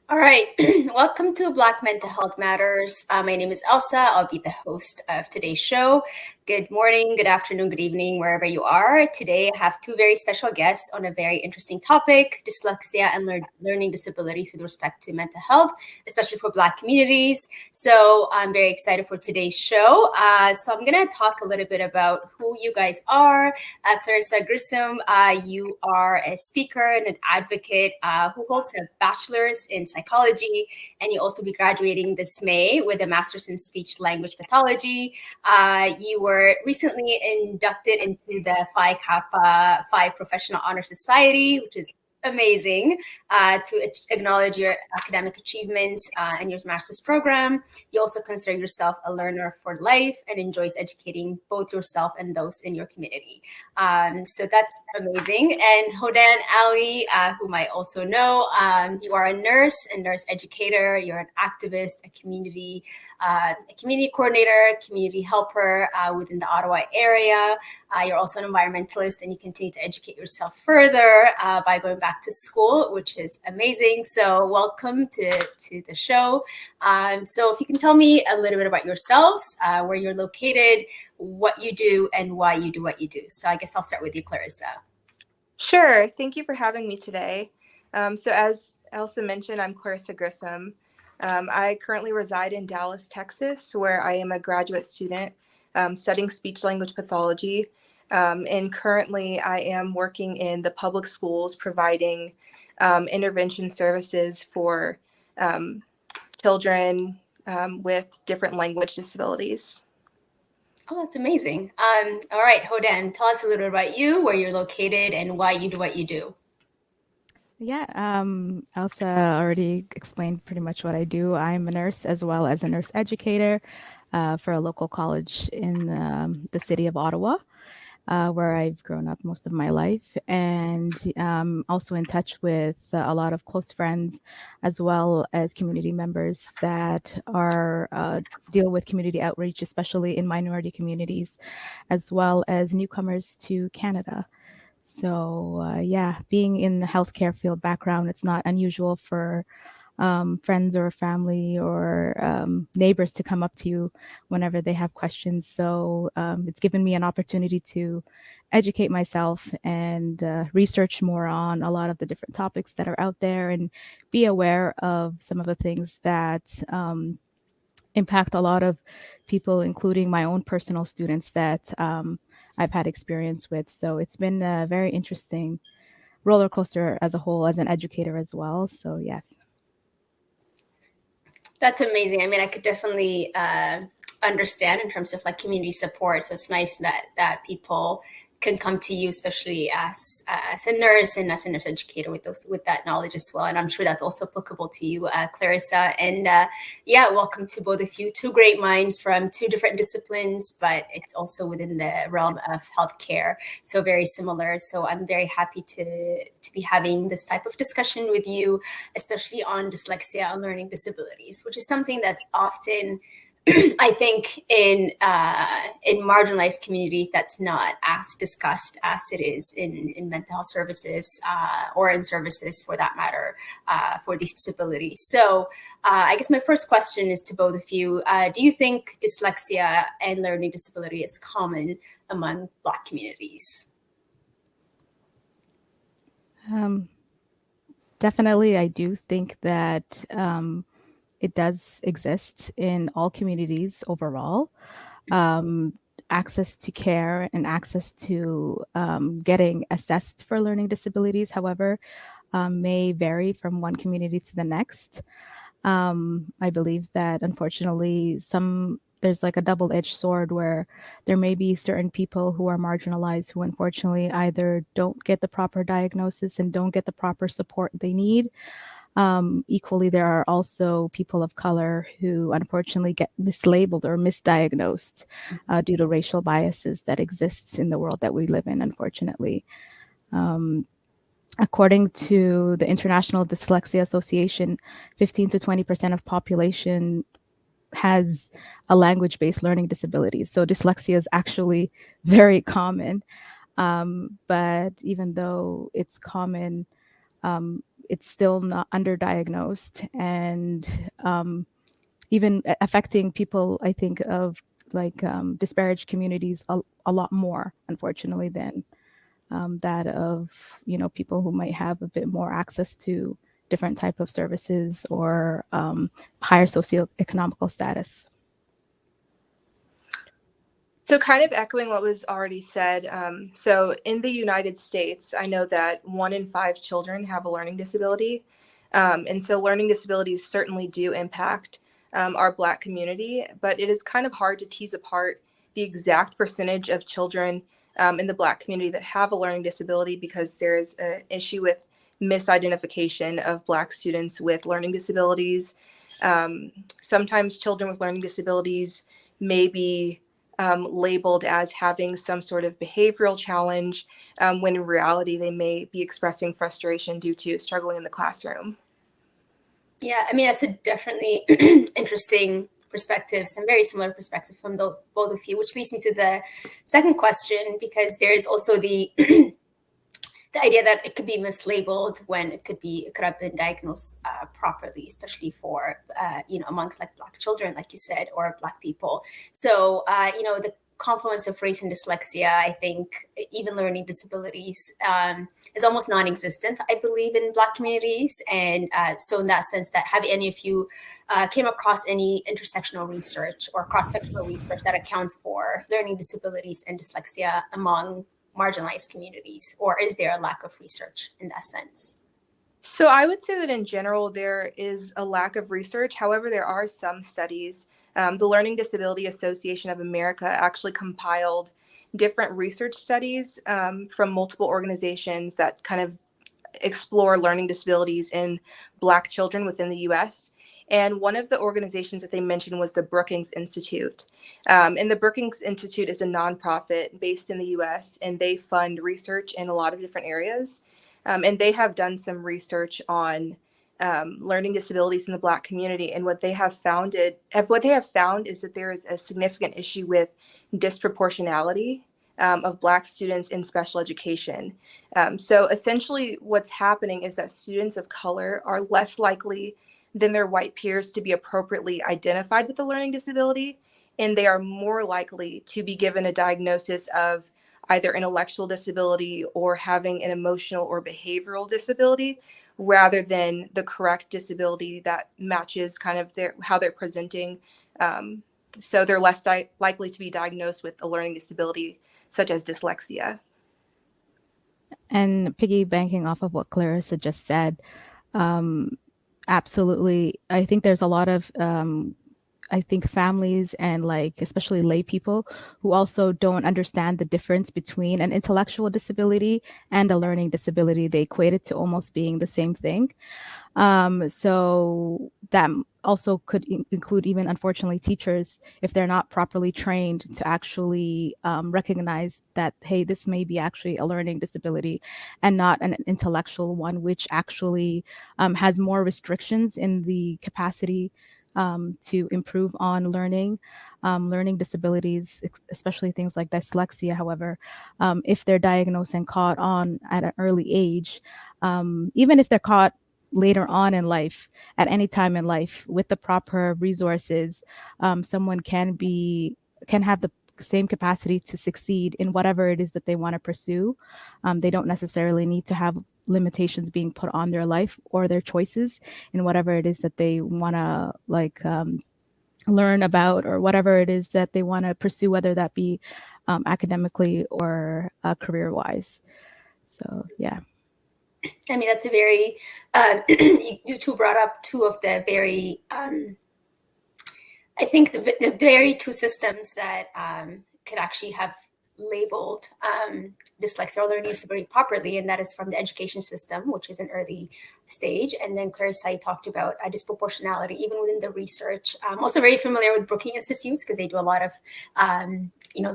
All right, welcome to Black Mental Health Matters. My name is Elsa. I'll be the host of today's show. Good morning, good afternoon, good evening, wherever you are. Today, I have two very special guests on a very interesting topic, dyslexia and learning disabilities with respect to mental health, especially for Black communities. So I'm very excited for today's show. So I'm going to talk a little bit about who you guys are. Clarissa Grissom, you are a speaker and an advocate who holds a bachelor's in psychology, and you'll also be graduating this May with a master's in speech language pathology. You were recently inducted into the Phi Kappa Phi Professional Honor Society, which is amazing, to acknowledge your academic achievements in your master's program. You also consider yourself a learner for life and enjoys educating both yourself and those in your community. So that's amazing. And Hodan Ali, whom I also know, you are a nurse educator. You're an activist, a community coordinator, community helper within the Ottawa area. You're also an environmentalist, and you continue to educate yourself further by going back to school, which is amazing. So welcome to the show. So if you can tell me a little bit about yourselves, where you're located, what you do, and why you do what you do. So I guess I'll start with you, Clarissa. Sure. Thank you for having me today. So as Elsa mentioned, I'm Clarissa Grissom. I currently reside in Dallas, Texas, where I am a graduate student studying speech language pathology. And currently I am working in the public schools providing intervention services for children with different language disabilities. Oh, that's amazing. All right, Hodan, tell us a little bit about you, where you're located, and why you do what you do. Yeah, Elsa already explained pretty much what I do. I'm a nurse as well as a nurse educator for a local college in the city of Ottawa, where I've grown up most of my life, and also in touch with a lot of close friends as well as community members that are deal with community outreach, especially in minority communities, as well as newcomers to Canada. So yeah, being in the healthcare field background, it's not unusual for friends or family or neighbors to come up to you whenever they have questions. So it's given me an opportunity to educate myself and research more on a lot of the different topics that are out there and be aware of some of the things that impact a lot of people, including my own personal students that I've had experience with. So it's been a very interesting roller coaster as a whole, as an educator as well. So yes. That's amazing. I mean, I could definitely understand in terms of like community support. So it's nice that people can come to you, especially as a nurse and as a nurse educator with that knowledge as well. And I'm sure that's also applicable to you, Clarissa. And yeah, welcome to both of you. Two great minds from two different disciplines, but it's also within the realm of healthcare. So very similar. So I'm very happy to be having this type of discussion with you, especially on dyslexia and learning disabilities, which is something that's often I think in marginalized communities, that's not as discussed as it is in mental health services or in services for that matter for these disabilities. So I guess my first question is to both of you. Do you think dyslexia and learning disability is common among Black communities? Definitely, I do think that it does exist in all communities overall. Um, Access to care and access to getting assessed for learning disabilities, however, may vary from one community to the next. I believe that unfortunately, there's like a double-edged sword where there may be certain people who are marginalized who unfortunately either don't get the proper diagnosis and don't get the proper support they need. Equally, there are also people of color who unfortunately get mislabeled or misdiagnosed due to racial biases that exists in the world that we live in, unfortunately. Um, According to the International Dyslexia Association, 15 to 20% of population has a language-based learning disability. So dyslexia is actually very common. But even though it's common, it's still not underdiagnosed, and even affecting people, I think, of like disparaged communities a lot more, unfortunately, than that of people who might have a bit more access to different type of services or higher socioeconomical status. So, kind of echoing what was already said, so in the United States, I know that 1 in 5 children have a learning disability. And so, learning disabilities certainly do impact our Black community, but it is kind of hard to tease apart the exact percentage of children in the Black community that have a learning disability because there's an issue with misidentification of Black students with learning disabilities. Sometimes children with learning disabilities may be labeled as having some sort of behavioral challenge, when in reality they may be expressing frustration due to struggling in the classroom. Yeah, I mean, that's a definitely interesting perspective, some very similar perspectives from both of you, which leads me to the second question, because there is also the the idea that it could be mislabeled when it could have been diagnosed properly, especially for amongst like Black children, like you said, or Black people. So the confluence of race and dyslexia, I think even learning disabilities, is almost non-existent, I believe, in Black communities. And so in that sense, that have any of you came across any intersectional research or cross-sectional research that accounts for learning disabilities and dyslexia among marginalized communities, or is there a lack of research in that sense? So I would say that in general, there is a lack of research. However, there are some studies. The Learning Disability Association of America actually compiled different research studies from multiple organizations that kind of explore learning disabilities in Black children within the US. And one of the organizations that they mentioned was the Brookings Institute. And the Brookings Institute is a nonprofit based in the US, and they fund research in a lot of different areas. And they have done some research on learning disabilities in the Black community. And what they have found is that there is a significant issue with disproportionality of Black students in special education. So essentially, what's happening is that students of color are less likely than their white peers to be appropriately identified with a learning disability, and they are more likely to be given a diagnosis of either intellectual disability or having an emotional or behavioral disability rather than the correct disability that matches kind of how they're presenting. So they're less likely to be diagnosed with a learning disability such as dyslexia. And piggybacking off of what Clarissa just said, absolutely, I think there's a lot of I think families and like especially lay people who also don't understand the difference between an intellectual disability and a learning disability. They equate it to almost being the same thing. So that also could include even, unfortunately, teachers, if they're not properly trained to actually recognize that, hey, this may be actually a learning disability and not an intellectual one, which actually has more restrictions in the capacity to improve on learning. Learning disabilities, especially things like dyslexia, however, if they're diagnosed and caught on at an early age, even if they're caught later on in life, at any time in life, with the proper resources, someone can have the same capacity to succeed in whatever it is that they want to pursue. They don't necessarily need to have limitations being put on their life or their choices in whatever it is that they want to learn about, or whatever it is that they want to pursue, whether that be academically or career wise. So, yeah. I mean, that's a very, you two brought up two of the very, I think the very two systems that could actually have labeled dyslexia or learning disability properly, and that is from the education system, which is an early stage. And then Clarissa talked about disproportionality, even within the research. I'm also very familiar with Brookings Institutes because they do a lot of,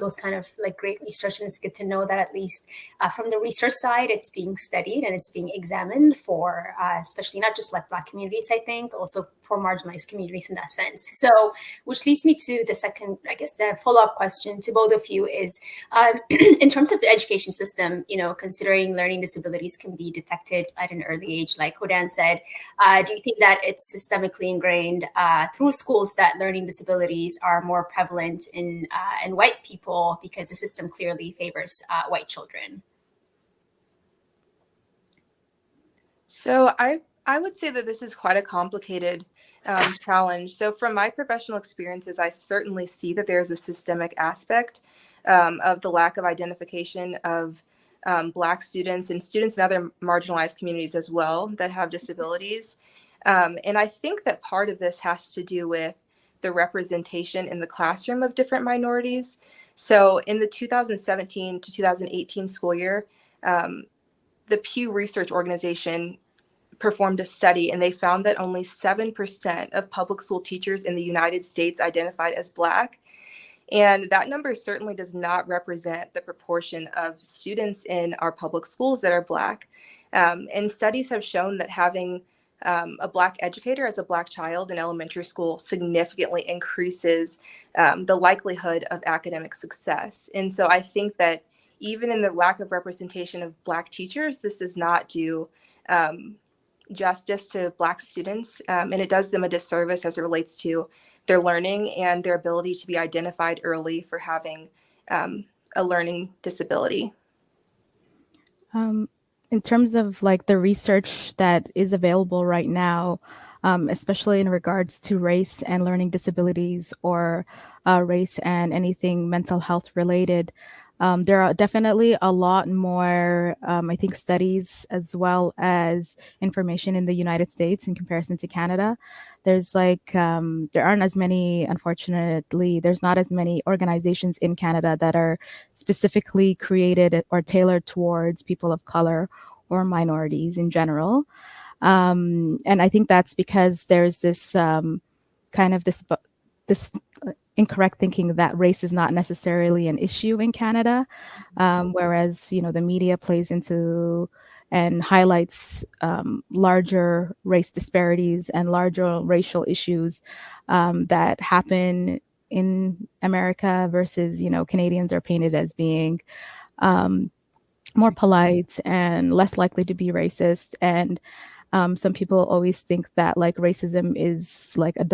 those kind of like great research. And it's good to know that at least from the research side, it's being studied and it's being examined for, especially not just like Black communities, I think, also for marginalized communities in that sense. So, which leads me to the second, I guess, the follow-up question to both of you is, in terms of the education system, considering learning disabilities can be detected at an early age, like Hodan said, do you think that it's systemically ingrained through schools that learning disabilities are more prevalent in white people because the system clearly favors white children? So I would say that this is quite a complicated challenge. So from my professional experiences, I certainly see that there's a systemic aspect of the lack of identification of Black students and students in other marginalized communities as well that have disabilities. And I think that part of this has to do with the representation in the classroom of different minorities. So in the 2017 to 2018 school year, the Pew Research Organization performed a study, and they found that only 7% of public school teachers in the United States identified as Black. And that number certainly does not represent the proportion of students in our public schools that are Black. And studies have shown that having a Black educator as a Black child in elementary school significantly increases the likelihood of academic success. And so I think that even in the lack of representation of Black teachers, this does not do justice to Black students, and it does them a disservice as it relates to their learning and their ability to be identified early for having a learning disability. In terms of like the research that is available right now, especially in regards to race and learning disabilities, or race and anything mental health related, there are definitely a lot more, I think, studies as well as information in the United States in comparison to Canada. There's there aren't as many, unfortunately, there's not as many organizations in Canada that are specifically created or tailored towards people of color or minorities in general. And I think that's because there's this this incorrect thinking that race is not necessarily an issue in Canada, whereas the media plays into and highlights larger race disparities and larger racial issues that happen in America versus Canadians are painted as being more polite and less likely to be racist. And some people always think that like racism is like a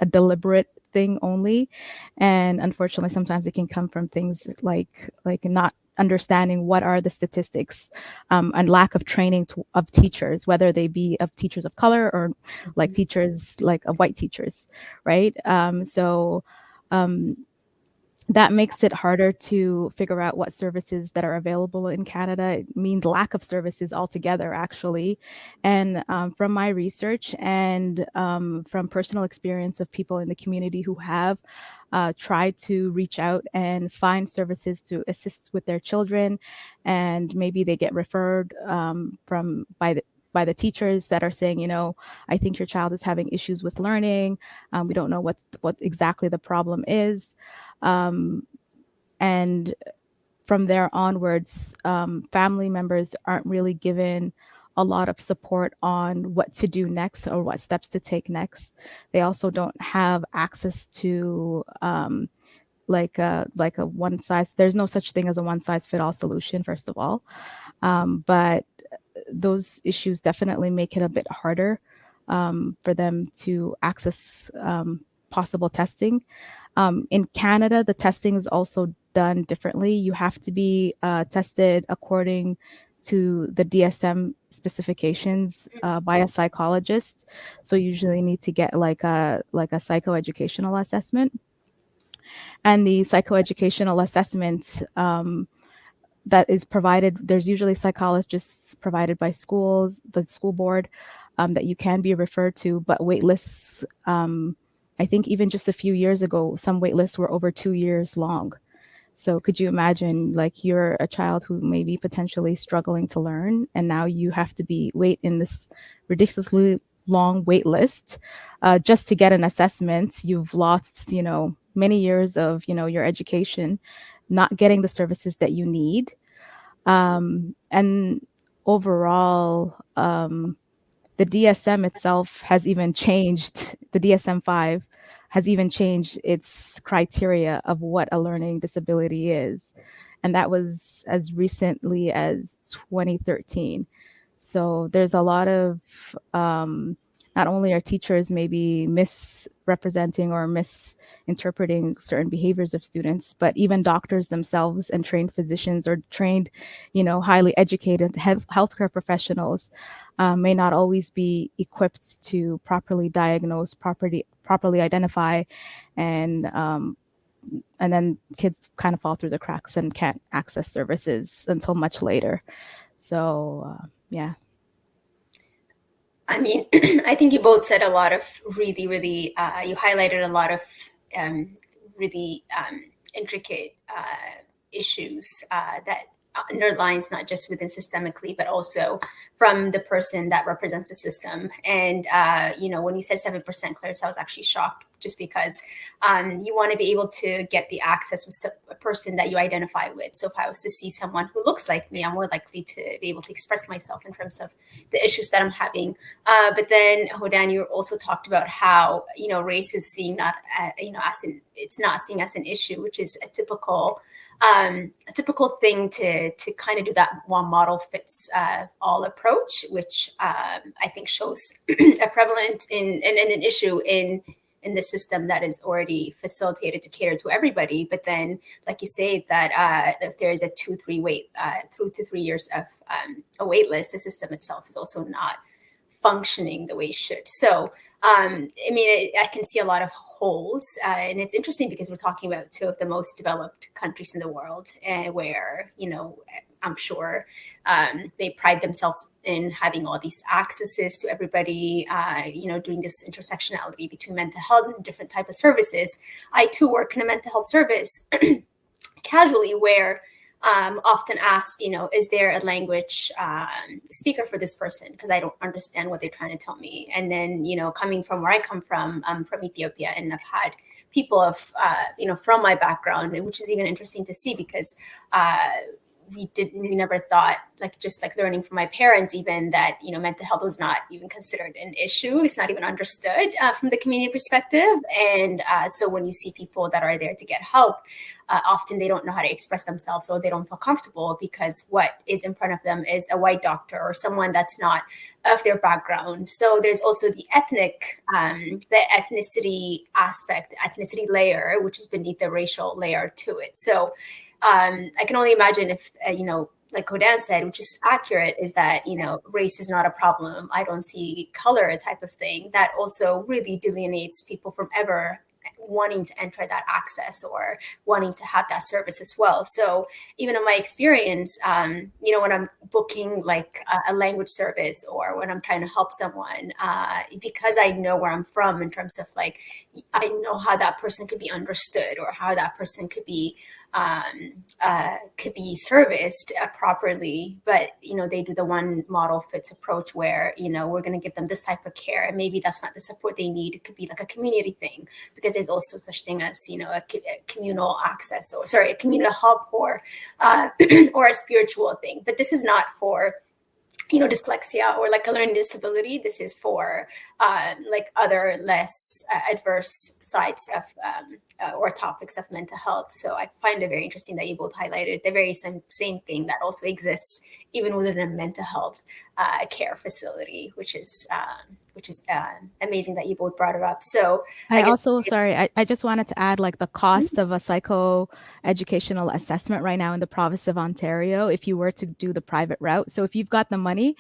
deliberate thing only, and unfortunately sometimes it can come from things like not understanding what are the statistics, and lack of training of teachers, whether they be of teachers of color or like teachers like of white teachers, right? So that makes it harder to figure out what services that are available in Canada. It means lack of services altogether, actually. And from my research and from personal experience of people in the community who have tried to reach out and find services to assist with their children, and maybe they get referred by the teachers that are saying, I think your child is having issues with learning. We don't know what exactly the problem is. And from there onwards, family members aren't really given a lot of support on what to do next or what steps to take next. They also don't have access to like a one size. There's no such thing as a one size fit all solution, first of all. But those issues definitely make it a bit harder for them to access possible testing. In Canada, the testing is also done differently. You have to be tested according to the DSM specifications by a psychologist. So you usually need to get like a psychoeducational assessment. And the psychoeducational assessment that is provided, there's usually psychologists provided by schools, the school board, that you can be referred to, but wait lists, I think even just a few years ago, some wait lists were over 2 years long. So could you imagine, like, you're a child who may be potentially struggling to learn, and now you have to wait in this ridiculously long wait list just to get an assessment. You've lost, many years of, your education, not getting the services that you need. And overall, the DSM itself has even changed. The DSM-5 has even changed its criteria of what a learning disability is. And that was as recently as 2013. So there's a lot of, not only are teachers maybe misrepresenting or misinterpreting certain behaviors of students, but even doctors themselves and trained physicians or trained, highly educated healthcare professionals may not always be equipped to properly diagnose, properly identify, and then kids kind of fall through the cracks and can't access services until much later. So yeah. I mean, I think you both said a lot of really, really, you highlighted a lot of really intricate issues that underlines not just within systemically, but also from the person that represents the system. And, when you said 7%, Clarissa, I was actually shocked just because you want to be able to get the access with a person that you identify with. So if I was to see someone who looks like me, I'm more likely to be able to express myself in terms of the issues that I'm having. But then, Hodan, you also talked about how, race is seen not, it's not seen as an issue, which is a typical thing to kind of do that one model fits all approach, which I think shows a prevalent in an issue in the system that is already facilitated to cater to everybody. But then, like you say, that if there is a 2 to 3 years of a wait list, the system itself is also not functioning the way it should. So I can see a lot of holes, and it's interesting because we're talking about two of the most developed countries in the world, where I'm sure they pride themselves in having all these accesses to everybody, doing this intersectionality between mental health and different type of services. I too work in a mental health service casually where often asked, is there a language speaker for this person? Because I don't understand what they're trying to tell me. And then, coming from where I come from, I'm from Ethiopia, and I've had people from my background, which is even interesting to see because we never thought, just learning from my parents, even that, mental health was not even considered an issue. It's not even understood from the community perspective. And so when you see people that are there to get help, often they don't know how to express themselves, or they don't feel comfortable because what is in front of them is a white doctor or someone that's not of their background. So there's also the ethnicity aspect, ethnicity layer, which is beneath the racial layer to it. So I can only imagine if, like Hodan said, which is accurate, is that, race is not a problem. I don't see color type of thing. That also really delineates people from ever wanting to enter that access or wanting to have that service as well. So even in my experience, when I'm booking a language service or when I'm trying to help someone, because I know where I'm from in terms of I know how that person could be understood or how that person could be serviced properly, but they do the one model fits approach where we're going to give them this type of care, and maybe that's not the support they need. It could be like a community thing, because there's also such thing as a communal access, or a communal hub, or or a spiritual thing. But this is not for dyslexia or a learning disability. This is for like other less adverse sides of or topics of mental health. So I find it very interesting that you both highlighted the very same thing that also exists even within a mental health care facility, which is amazing that you both brought it up. So I I guess. also, sorry, I just wanted to add like the cost of a psycho-educational assessment right now in the province of Ontario, if you were to do the private route. So if you've got the money,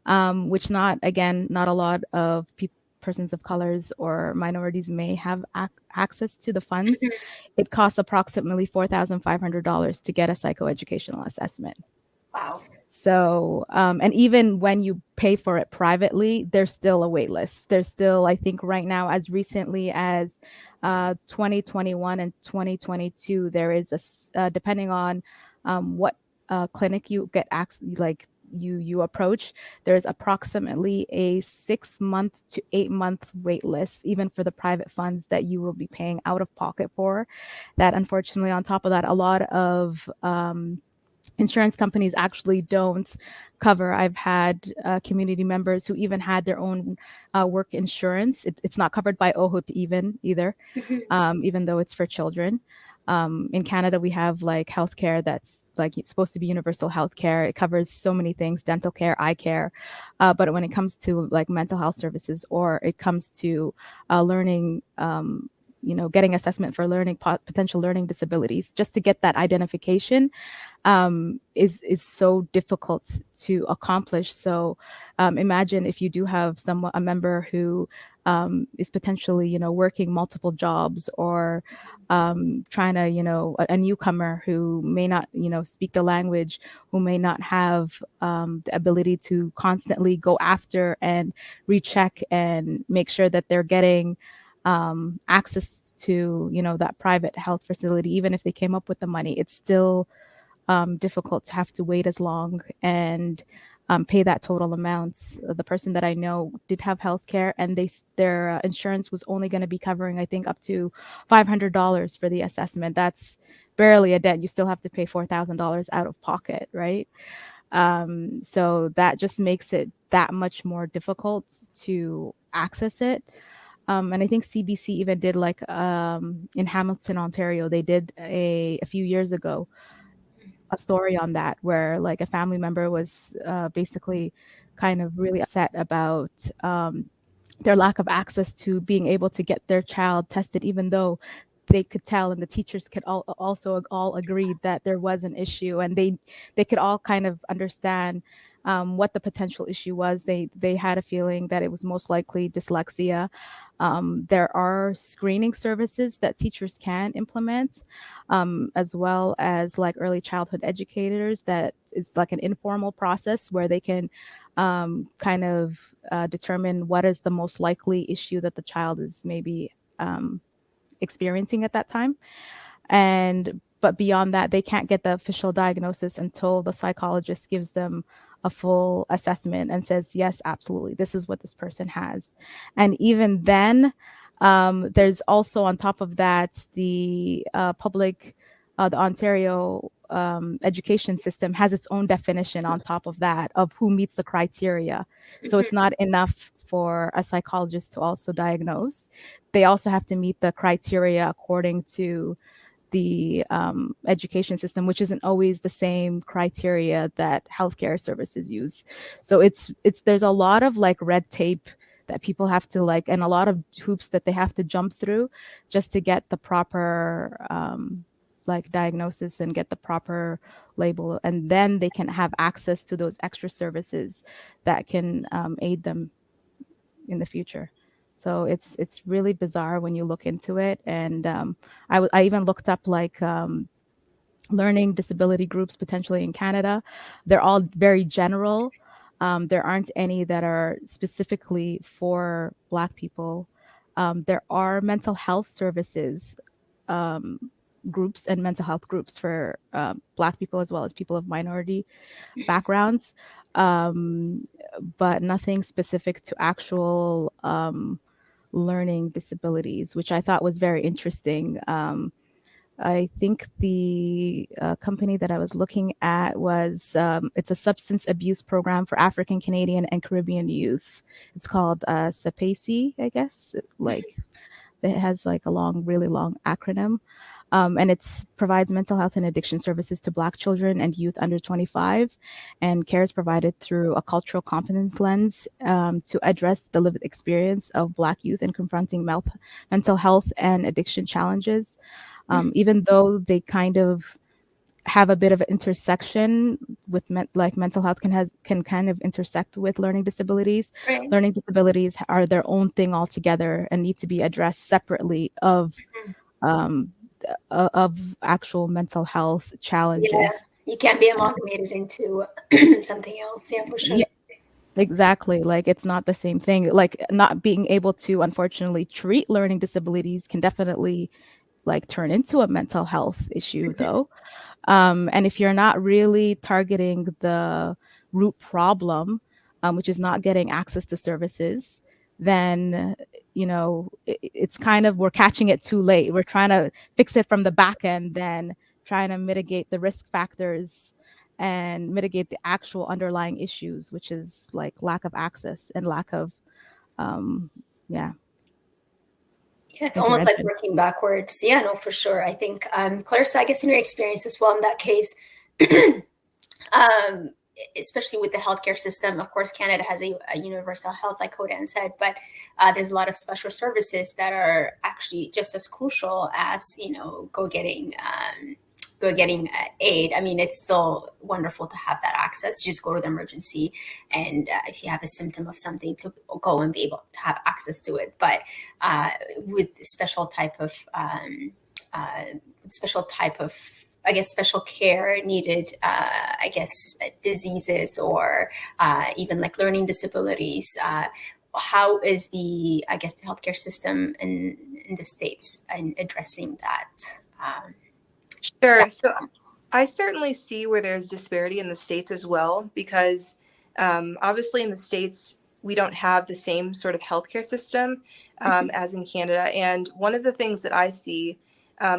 which not a lot of persons of colors or minorities may have access to the funds, it costs approximately $4,500 to get a psychoeducational assessment. Wow. So, and even when you pay for it privately, there's still a wait list. There's still, I think, right now, as recently as 2021 and 2022, there is depending on what clinic you get like you approach, there's approximately a 6 month to 8 month wait list, even for the private funds that you will be paying out of pocket for. That unfortunately, on top of that, a lot of insurance companies actually don't cover. I've had community members who even had their own work insurance. It's not covered by OHIP either, even though it's for children. In Canada, we have like healthcare that's like it's supposed to be universal healthcare. It covers so many things: dental care, eye care. But when it comes to like mental health services, or it comes to learning, getting assessment for learning potential learning disabilities, just to get that identification is so difficult to accomplish. So imagine if you do have a member who is potentially, working multiple jobs, or trying to, a newcomer who may not, speak the language, who may not have the ability to constantly go after and recheck and make sure that they're getting access to, that private health facility. Even if they came up with the money, it's still difficult to have to wait as long and pay that total amount. The person that I know did have health care, and their insurance was only going to be covering, I think, up to $500 for the assessment. That's barely a dent. You still have to pay $4,000 out of pocket, right? So that just makes it that much more difficult to access it. And I think CBC even did like in Hamilton, Ontario, they did a few years ago a story on that, where like a family member was basically kind of really upset about their lack of access to being able to get their child tested, even though they could tell, and the teachers could also all agreed that there was an issue, and they could all kind of understand what the potential issue was. They had a feeling that it was most likely dyslexia. There are screening services that teachers can implement, as well as like early childhood educators. That is like an informal process where they can kind of determine what is the most likely issue that the child is maybe experiencing at that time. But beyond that, they can't get the official diagnosis until the psychologist gives them a full assessment and says, yes, absolutely, this is what this person has. And even then, there's also on top of that the Ontario education system has its own definition on top of that of who meets the criteria. So it's not enough for a psychologist to also diagnose. They also have to meet the criteria according to the education system, which isn't always the same criteria that healthcare services use. So it's there's a lot of like red tape that people have to like, and a lot of hoops that they have to jump through just to get the proper like diagnosis and get the proper label, and then they can have access to those extra services that can aid them in the future. So it's really bizarre when you look into it. And I even looked up like learning disability groups potentially in Canada. They're all very general. There aren't any that are specifically for Black people. There are mental health services groups and mental health groups for Black people as well as people of minority backgrounds, um, but nothing specific to actual learning disabilities, which I thought was very interesting. I think the company that I was looking at was it's a substance abuse program for African Canadian and Caribbean youth. It's called SAPACI, I guess. Like it has like a really long acronym. And it provides mental health and addiction services to Black children and youth under 25. And care is provided through a cultural competence lens to address the lived experience of Black youth in confronting mental health and addiction challenges. Even though they kind of have a bit of an intersection with like mental health can kind of intersect with learning disabilities. Right. Learning disabilities are their own thing altogether and need to be addressed separately um, of actual mental health Yeah, challenges. you can't be amalgamated into something else. Yeah, for sure. Yeah, exactly. Like it's not the same thing. Like not being able to unfortunately treat learning disabilities can definitely like turn into a mental health issue though. And if you're not really targeting the root problem, which is not getting access to services, then it's kind of we're catching it too late. We're trying to fix it from the back end, then trying to mitigate the risk factors and mitigate the actual underlying issues, which is like lack of access and lack of um, yeah, Yeah, it's almost like intervention. working backwards. Yeah, no, for sure. I think, Clarissa, I guess in your experience as well in that case, um, especially with the healthcare system, of course, Canada has a universal health, like Hodan said, but there's a lot of special services that are actually just as crucial as, go getting aid. I mean, it's still wonderful to have that access. Just go to the emergency, and if you have a symptom of something, to go and be able to have access to it. But with uh, special type of I guess special care needed, diseases or even like learning disabilities. How is the healthcare system in the States in addressing that? Um, Sure. that So I certainly see where there's disparity in the States as well, because obviously in the States, we don't have the same sort of healthcare system as in Canada. And one of the things that I see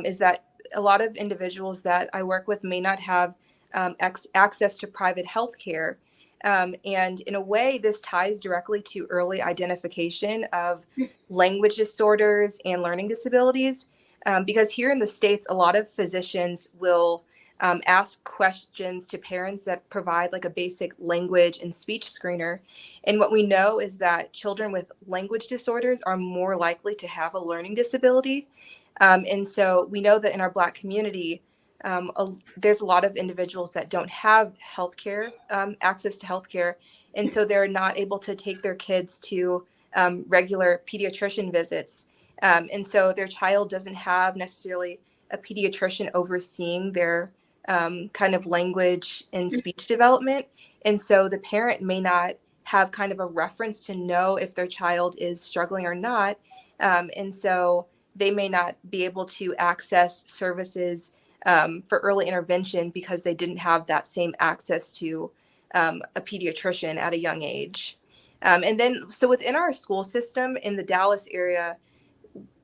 is that a lot of individuals that I work with may not have access to private healthcare. And in a way, this ties directly to early identification of language disorders and learning disabilities. Because here in the States, a lot of physicians will ask questions to parents that provide like a basic language and speech screener. And what we know is that children with language disorders are more likely to have a learning disability. And so we know that in our Black community, there's a lot of individuals that don't have healthcare, access to healthcare. And so they're not able to take their kids to regular pediatrician visits. And so their child doesn't have necessarily a pediatrician overseeing their kind of language and speech development. And so the parent may not have kind of a reference to know if their child is struggling or not. And so they may not be able to access services for early intervention because they didn't have that same access to a pediatrician at a young age. And then, so within our school system in the Dallas area,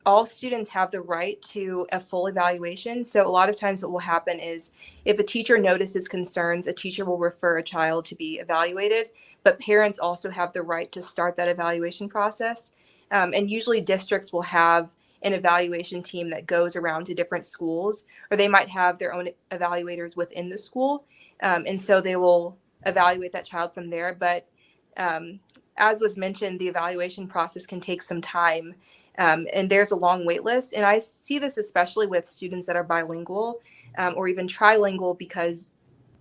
all students have the right to a full evaluation. So a lot of times what will happen is if a teacher notices concerns, a teacher will refer a child to be evaluated, but parents also have the right to start that evaluation process. And usually districts will have an evaluation team that goes around to different schools, or they might have their own evaluators within the school. And so they will evaluate that child from there. But as was mentioned, the evaluation process can take some time. And there's a long wait list. And I see this especially with students that are bilingual or even trilingual, because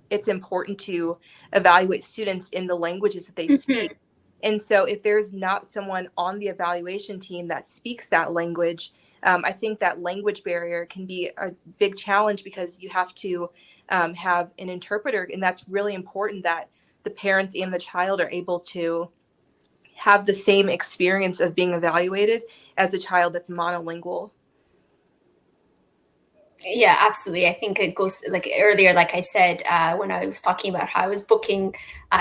it's important to evaluate students in the languages that they speak. And so if there's not someone on the evaluation team that speaks that language, I think that language barrier can be a big challenge, because you have to have an interpreter. And that's really important that the parents and the child are able to have the same experience of being evaluated as a child that's monolingual. Yeah, absolutely. I think it goes like earlier, like I said, when I was talking about how I was booking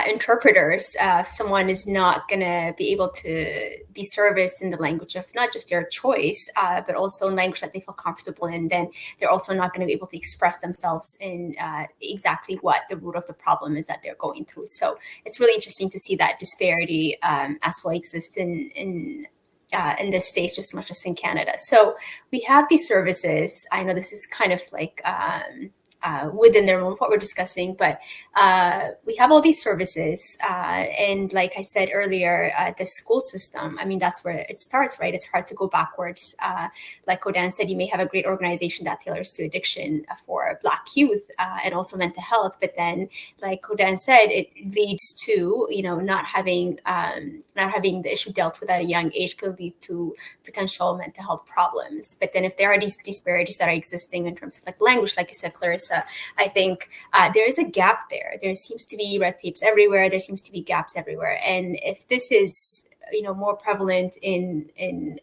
interpreters, if someone is not going to be able to be serviced in the language of not just their choice, but also in language that they feel comfortable in, then they're also not going to be able to express themselves in exactly what the root of the problem is that they're going through. So it's really interesting to see that disparity as well exist in the States just as much as in Canada. So we have these services. I know this is kind of like within the realm of what we're discussing, but we have all these services. And like I said earlier, the school system, I mean, that's where it starts, right? It's hard to go backwards. Like Kodan said, you may have a great organization that tailors to addiction for Black youth and also mental health. But then, like Kodan said, it leads to, not having the issue dealt with at a young age could lead to potential mental health problems. But then if there are these disparities that are existing in terms of like language, like you said, Clarissa, I think there is a gap there. There seems to be red tapes everywhere. There seems to be gaps everywhere. And if this is, more prevalent in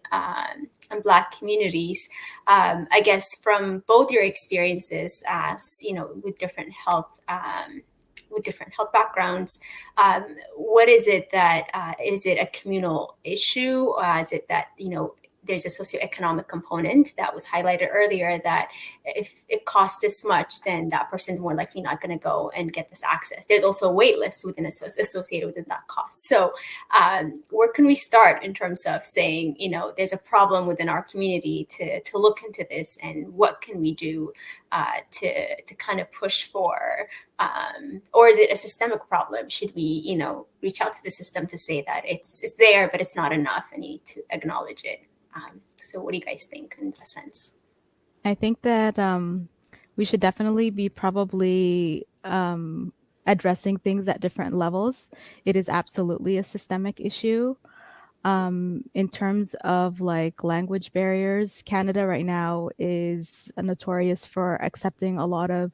Black communities, I guess from both your experiences as, with different health backgrounds, what is it that is it a communal issue? Is it that there's a socioeconomic component that was highlighted earlier, that if it costs this much, then that person's more likely not going to go and get this access. There's also a wait list associated with that cost. So where can we start in terms of saying, there's a problem within our community to look into this, and what can we do to kind of push for, or is it a systemic problem? Should we, reach out to the system to say that it's there, but it's not enough, and you need to acknowledge it? So what do you guys think in that sense? I think that we should definitely be probably addressing things at different levels. It is absolutely a systemic issue. In terms of like language barriers, Canada right now is notorious for accepting a lot of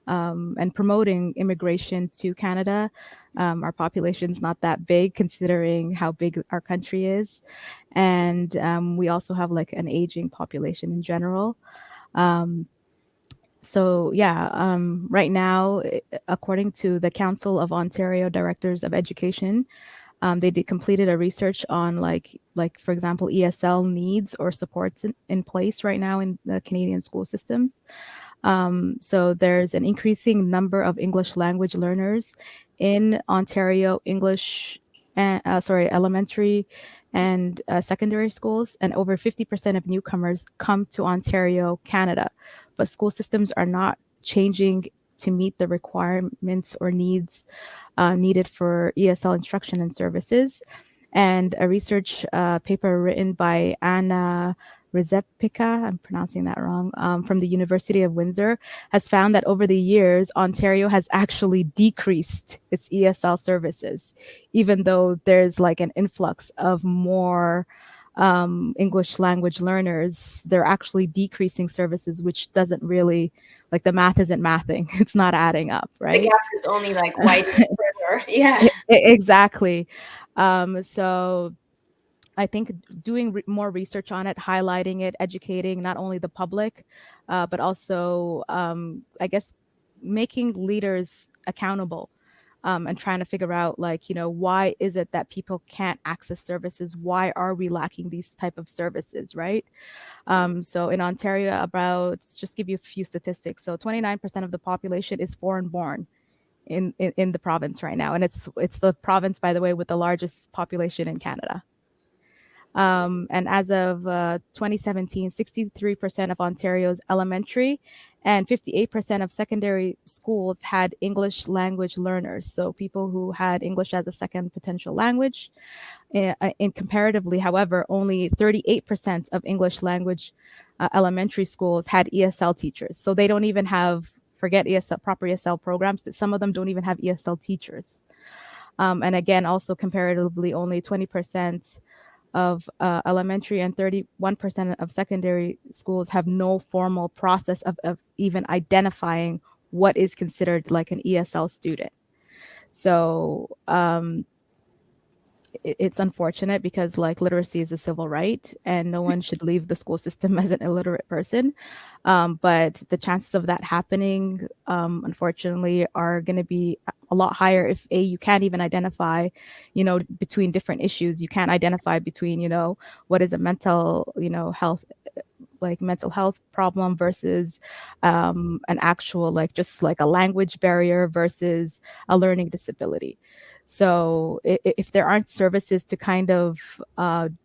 and promoting immigration to Canada. Our population's not that big considering how big our country is. And we also have like an aging population in general. Um, so yeah, right now, according to the Council of Ontario Directors of Education, they completed a research on like for example, ESL needs or supports in place right now in the Canadian school systems. So there's an increasing number of English language learners in Ontario English and elementary and secondary schools, and over 50% of newcomers come to Ontario, Canada, but school systems are not changing to meet the requirements or needs needed for ESL instruction and services. And a research paper written by Anna Rzepika, I'm pronouncing that wrong, from the University of Windsor, has found that over the years, Ontario has actually decreased its ESL services, even though there's like an influx of more English language learners. They're actually decreasing services, which doesn't really, like the math isn't mathing. It's not adding up, The right? gap is only like widening further. Yeah. Exactly. So I think doing more research on it, highlighting it, educating not only the public, but also, I guess, making leaders accountable, and trying to figure out, like, why is it that people can't access services? Why are we lacking these type of services, right? So in Ontario, about, just give you a few statistics. So 29% of the population is foreign born in the province right now. And it's the province, by the way, with the largest population in Canada. And as of 2017, 63% of Ontario's elementary and 58% of secondary schools had English language learners. So people who had English as a second potential language. In comparatively, however, only 38% of English language elementary schools had ESL teachers. So they don't even have, forget ESL, proper ESL programs, that some of them don't even have ESL teachers. And again, also comparatively, only 20% of elementary and 31% of secondary schools have no formal process of even identifying what is considered like an ESL student. So it's unfortunate because like literacy is a civil right and no one should leave the school system as an illiterate person. But the chances of that happening, unfortunately, are going to be a lot higher if you can't even identify, between different issues. You can't identify between, what is a mental, health, like mental health problem versus an actual, like just like a language barrier versus a learning disability. So if there aren't services to kind of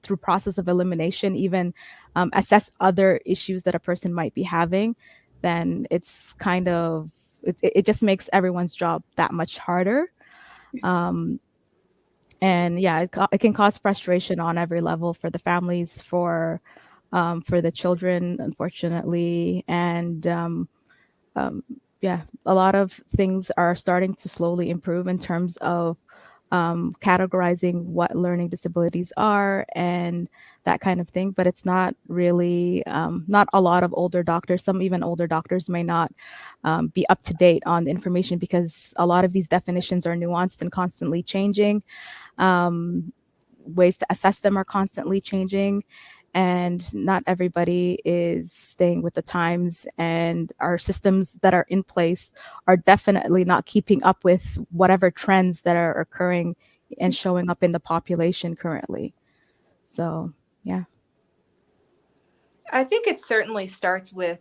through process of elimination even assess other issues that a person might be having, then it's kind of it just makes everyone's job that much harder. um, and yeah, it can cause frustration on every level for the families, for the children, unfortunately. And um, yeah, a lot of things are starting to slowly improve in terms of categorizing what learning disabilities are and that kind of thing. But it's not really, not a lot of older doctors, some even older doctors may not be up to date on the information because a lot of these definitions are nuanced and constantly changing. Um, Ways to assess them are constantly changing, and not everybody is staying with the times. And our systems that are in place are definitely not keeping up with whatever trends that are occurring and showing up in the population currently. So, yeah. I think it certainly starts with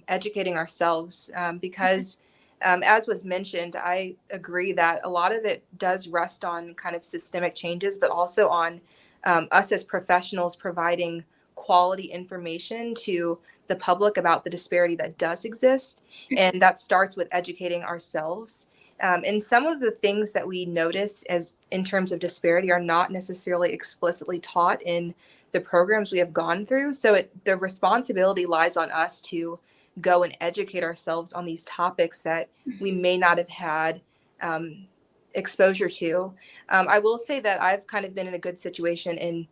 educating ourselves because, as was mentioned, I agree that a lot of it does rest on kind of systemic changes, but also on us as professionals providing quality information to the public about the disparity that does exist. And that starts with educating ourselves. And some of the things that we notice as in terms of disparity are not necessarily explicitly taught in the programs we have gone through. So the responsibility lies on us to go and educate ourselves on these topics that we may not have had exposure to. I will say that I've kind of been in a good situation in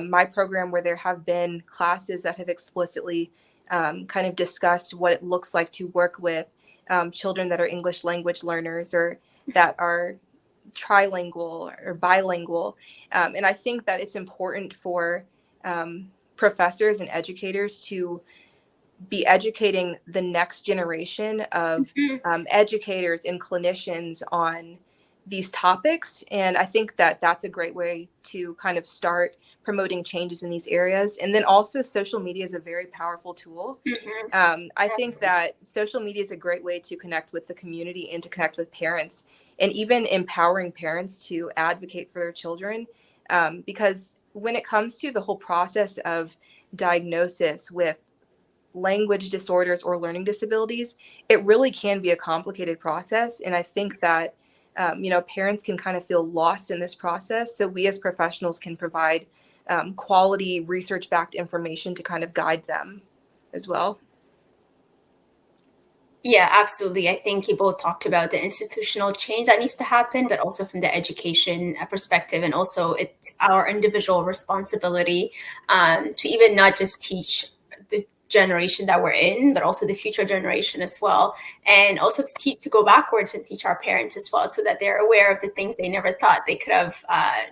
my program where there have been classes that have explicitly kind of discussed what it looks like to work with children that are English language learners or that are trilingual or bilingual. And I think that it's important for professors and educators to be educating the next generation of educators and clinicians on these topics. And I think that that's a great way to kind of start promoting changes in these areas. And then also, social media is a very powerful tool. I think that social media is a great way to connect with the community and to connect with parents, and even empowering parents to advocate for their children. Because when it comes to the whole process of diagnosis with language disorders or learning disabilities, it really can be a complicated process. And I think that, parents can kind of feel lost in this process. So we as professionals can provide quality research backed information to kind of guide them as well. Yeah, absolutely. I think you both talked about the institutional change that needs to happen, but also from the education perspective. And also, it's our individual responsibility to even not just teach the generation that we're in, but also the future generation as well. And also to go backwards and teach our parents as well, so that they're aware of the things they never thought they could have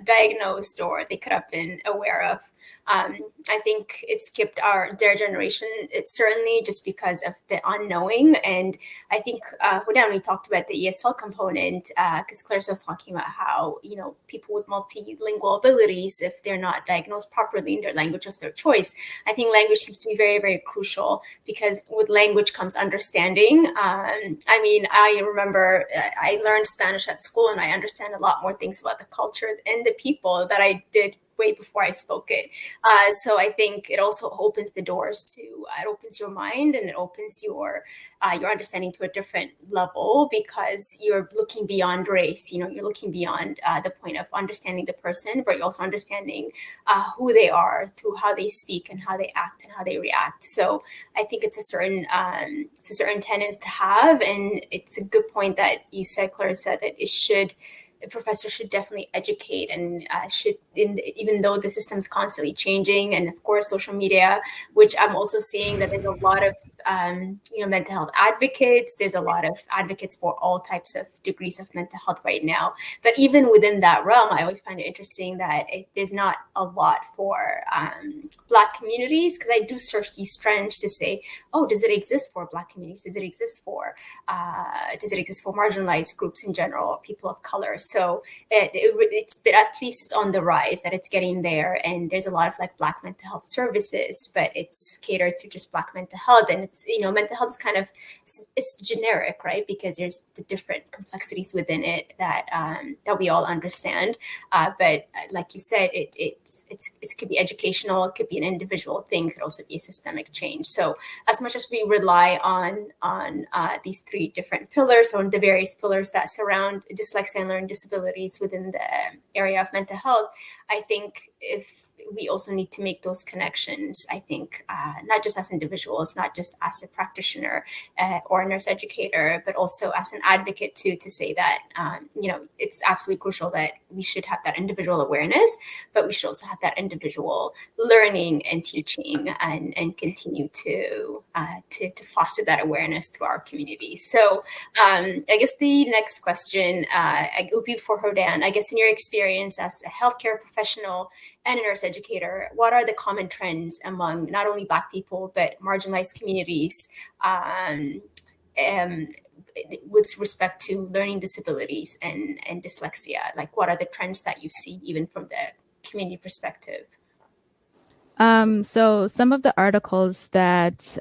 diagnosed or they could have been aware of. I think it skipped their generation. It's certainly just because of the unknowing. And I think Huda, we talked about the ESL component because Claire was talking about how people with multilingual abilities, if they're not diagnosed properly in their language of their choice, I think language seems to be very, very crucial because with language comes understanding. I remember I learned Spanish at school and I understand a lot more things about the culture and the people that I did way before I spoke it. So I think it also opens the doors to, it opens your mind and it opens your understanding to a different level because you're looking beyond race. You're looking beyond the point of understanding the person, but you're also understanding who they are through how they speak and how they act and how they react. So I think it's a certain tendency to have, and it's a good point that you said, Claire said, that professors should definitely educate and even though the system is constantly changing, and of course social media, which I'm also seeing that there's a lot of mental health advocates. There's a lot of advocates for all types of degrees of mental health right now. But even within that realm, I always find it interesting that there's not a lot for Black communities, because I do search these trends to say, oh, does it exist for Black communities? Does it exist for marginalized groups in general, people of color? So it's but at least it's on the rise, that it's getting there, and there's a lot of like Black mental health services, but it's catered to just Black mental health. And it's, mental health is kind of, it's generic, right? Because there's the different complexities within it that we all understand. But like you said, it could be educational, it could be an individual thing, it could also be a systemic change. So as much as we rely on these three different pillars, or the various pillars that surround dyslexia and learning disabilities within the area of mental health, I think if we also need to make those connections, I think, not just as individuals, not just as a practitioner or a nurse educator, but also as an advocate to say that, it's absolutely crucial that we should have that individual awareness, but we should also have that individual learning and teaching, and continue to foster that awareness to our community. So I guess the next question would be for Hodan. I guess in your experience as a healthcare professional and a nurse educator, what are the common trends among not only Black people, but marginalized communities with respect to learning disabilities and dyslexia? Like, what are the trends that you see even from the community perspective? So some of the articles that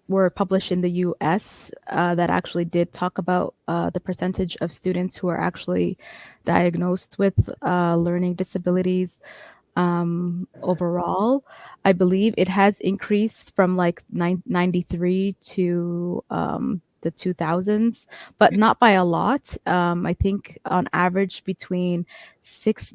were published in the US that actually did talk about the percentage of students who are actually diagnosed with learning disabilities overall. I believe it has increased from like 93 to the 2000s, but not by a lot. I think on average between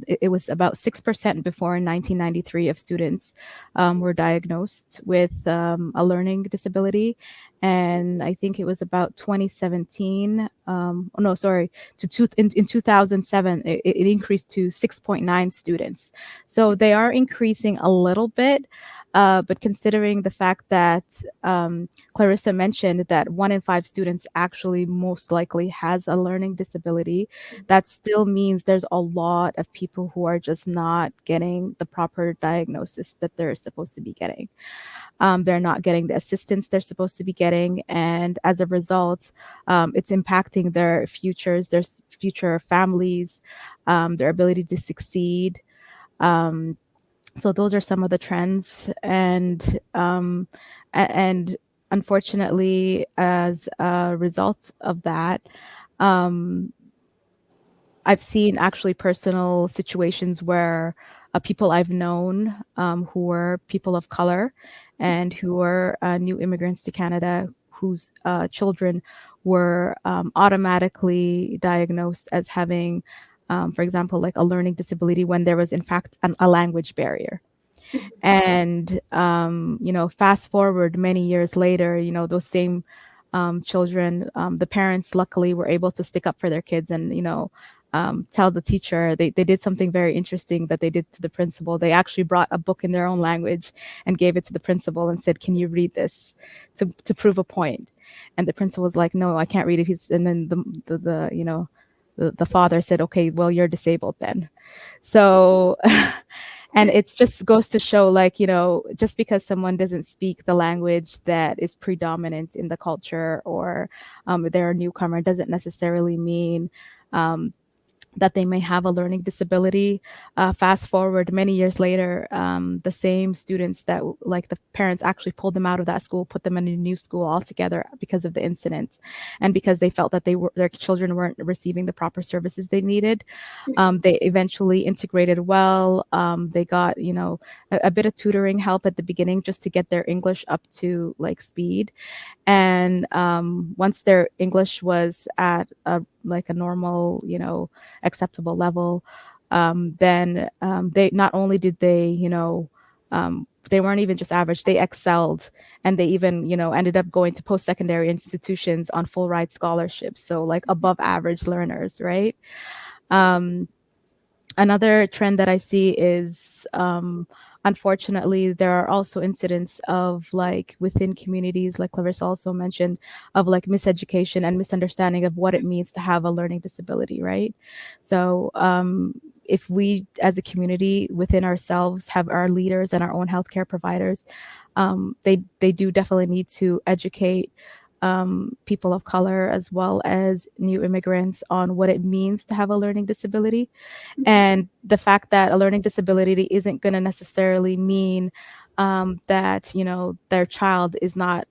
it was about 6% before in 1993 of students were diagnosed with a learning disability. And I think it was about 2017, no, sorry, in 2007, it increased to 6.9 students. So they are increasing a little bit, but considering the fact that Clarissa mentioned that 1 in 5 students actually most likely has a learning disability, that still means there's a lot of people who are just not getting the proper diagnosis that they're supposed to be getting. They're not getting the assistance they're supposed to be getting. And as a result, it's impacting their futures, their future families, their ability to succeed. So those are some of the trends. And unfortunately, as a result of that, I've seen actually personal situations where people I've known who were people of color and who were new immigrants to Canada, whose children were automatically diagnosed as having, for example, like a learning disability when there was in fact a language barrier. And, fast forward many years later, those same children, the parents luckily were able to stick up for their kids and, tell the teacher they did something very interesting that they did to the principal. They actually brought a book in their own language and gave it to the principal and said, "Can you read this to prove a point?" And the principal was like, "No, I can't read it." And then the father said, "Okay, well, you're disabled then." So, and it just goes to show, like, just because someone doesn't speak the language that is predominant in the culture, or they're a newcomer, doesn't necessarily mean that they may have a learning disability. Fast forward many years later, the same students that, like, the parents actually pulled them out of that school, put them in a new school altogether because of the incident, and because they felt that their children weren't receiving the proper services they needed. They eventually integrated well. They got, a bit of tutoring help at the beginning just to get their English up to like speed. And once their English was at a normal, acceptable level, then they not only did they weren't even just average, they excelled, and they even, ended up going to post-secondary institutions on full ride scholarships. So like above average learners, right? Another trend that I see is Unfortunately, there are also incidents of like within communities, like Clarissa also mentioned, of like miseducation and misunderstanding of what it means to have a learning disability, right? So if we as a community within ourselves have our leaders and our own healthcare providers, they do definitely need to educate people of color as well as new immigrants on what it means to have a learning disability, and the fact that a learning disability isn't going to necessarily mean that their child is not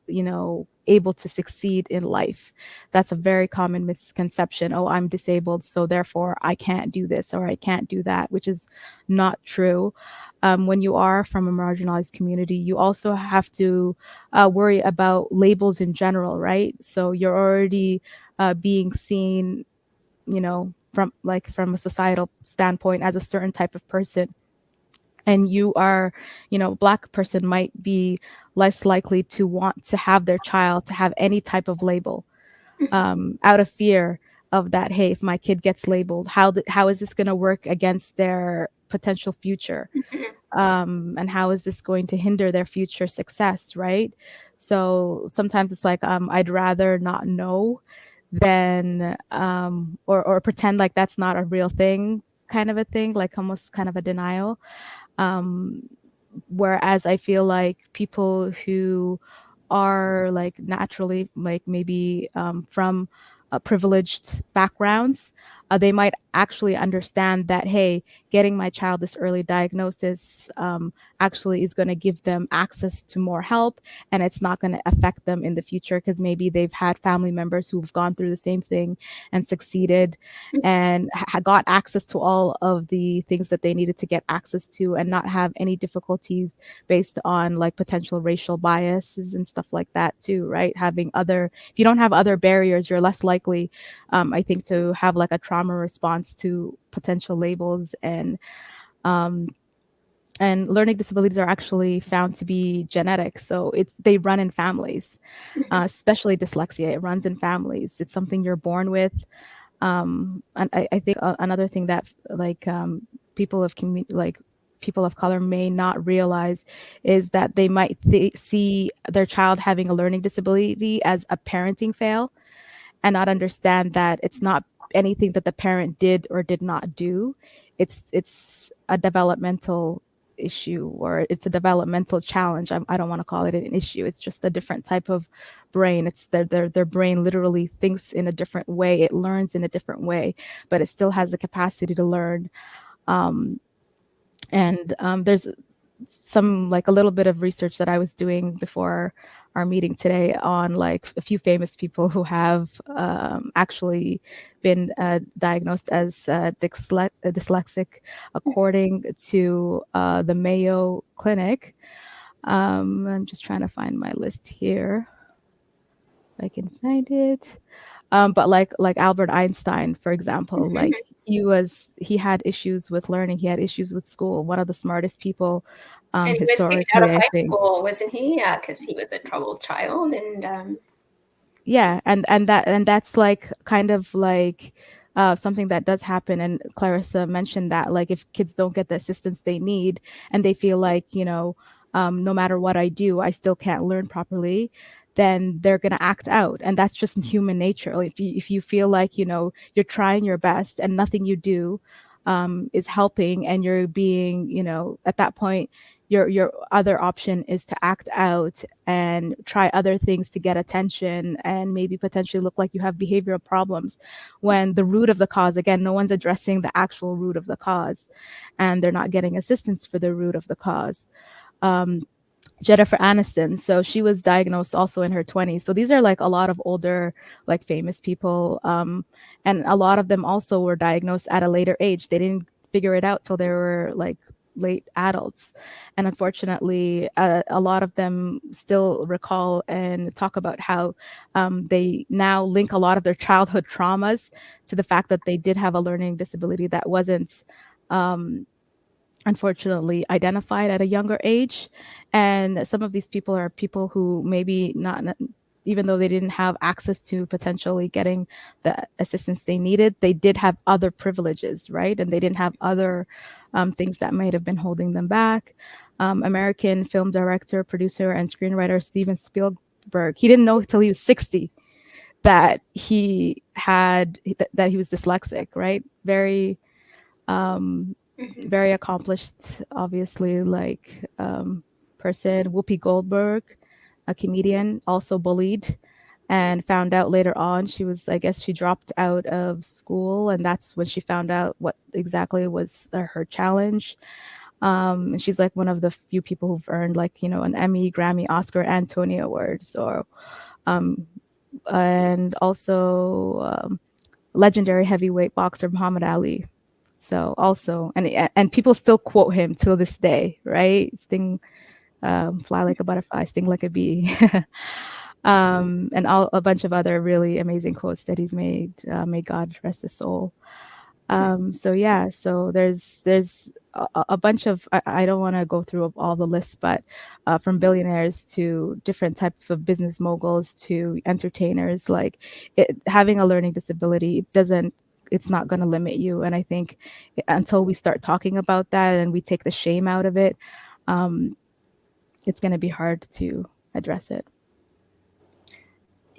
able to succeed in life. That's a very common misconception. Oh, I'm disabled, so therefore I can't do this or I can't do that, which is not true. When you are from a marginalized community, you also have to worry about labels in general, right? So you're already being seen, from a societal standpoint as a certain type of person, and you are, Black person might be less likely to want to have their child to have any type of label, out of fear of that. Hey, if my kid gets labeled, how is this going to work against their potential future, and how is this going to hinder their future success, right? So sometimes it's like, I'd rather not know than or pretend like that's not a real thing, kind of a thing, like almost kind of a denial. um Whereas I feel like people who are like naturally, like maybe from privileged backgrounds, they might actually understand that, hey, getting my child this early diagnosis actually is going to give them access to more help, and it's not going to affect them in the future because maybe they've had family members who've gone through the same thing and succeeded and got access to all of the things that they needed to get access to and not have any difficulties based on like potential racial biases and stuff like that too, right? If you don't have other barriers, you're less likely, I think, to have like a trauma response to potential labels. Um, and learning disabilities are actually found to be genetic, so they run in families, especially dyslexia. It runs in families. It's something you're born with. And I think another thing that like people of like people of color may not realize is that they might see their child having a learning disability as a parenting fail, and not understand that it's not anything that the parent did or did not do. It's a developmental issue, or it's a developmental challenge. I don't want to call it an issue. It's just a different type of brain. It's their brain literally thinks in a different way. It learns in a different way, but it still has the capacity to learn. Um, and there's some like a little bit of research that I was doing before our meeting today on like a few famous people who have actually been diagnosed as dyslexic, according to the Mayo Clinic. I'm just trying to find my list here if I can find it. But like Albert Einstein, for example, like he had issues with learning. He had issues with school. One of the smartest people And he was kicked out historically, of I high think. school, wasn't he? Yeah, because he was a troubled child. And Yeah, and that's like kind of like something that does happen. And Clarissa mentioned that like if kids don't get the assistance they need and they feel like, no matter what I do, I still can't learn properly, then they're gonna act out, and that's just human nature. Like if you feel like you're trying your best and nothing you do is helping, and you're being, at that point, your other option is to act out and try other things to get attention and maybe potentially look like you have behavioral problems, when the root of the cause, again, no one's addressing the actual root of the cause, and they're not getting assistance for the root of the cause. um, Jennifer Aniston. So she was diagnosed also in her 20s. So these are like a lot of older, like famous people. And a lot of them also were diagnosed at a later age. They didn't figure it out till they were like late adults. And unfortunately, a lot of them still recall and talk about how they now link a lot of their childhood traumas to the fact that they did have a learning disability that wasn't um, unfortunately identified at a younger age. And some of these people are people who maybe not, even though they didn't have access to potentially getting the assistance they needed, they did have other privileges, right? And they didn't have other things that might have been holding them back. American film director, producer, and screenwriter Steven Spielberg. He didn't know till he was 60 that that he was dyslexic, right? Very accomplished, obviously, like person. Whoopi Goldberg, a comedian, also bullied, and found out later on I guess she dropped out of school, and that's when she found out what exactly was her challenge. And she's like one of the few people who've earned like, an Emmy, Grammy, Oscar, and Tony Awards, or um, and also legendary heavyweight boxer Muhammad Ali. So also, and people still quote him till this day, right? Sting, fly like a butterfly, sting like a bee, and a bunch of other really amazing quotes that he's made. May God rest his soul. So yeah, so there's a bunch of I don't want to go through all the lists, but from billionaires to different types of business moguls to entertainers, like having a learning disability it's not going to limit you. And I think until we start talking about that and we take the shame out of it, it's going to be hard to address it.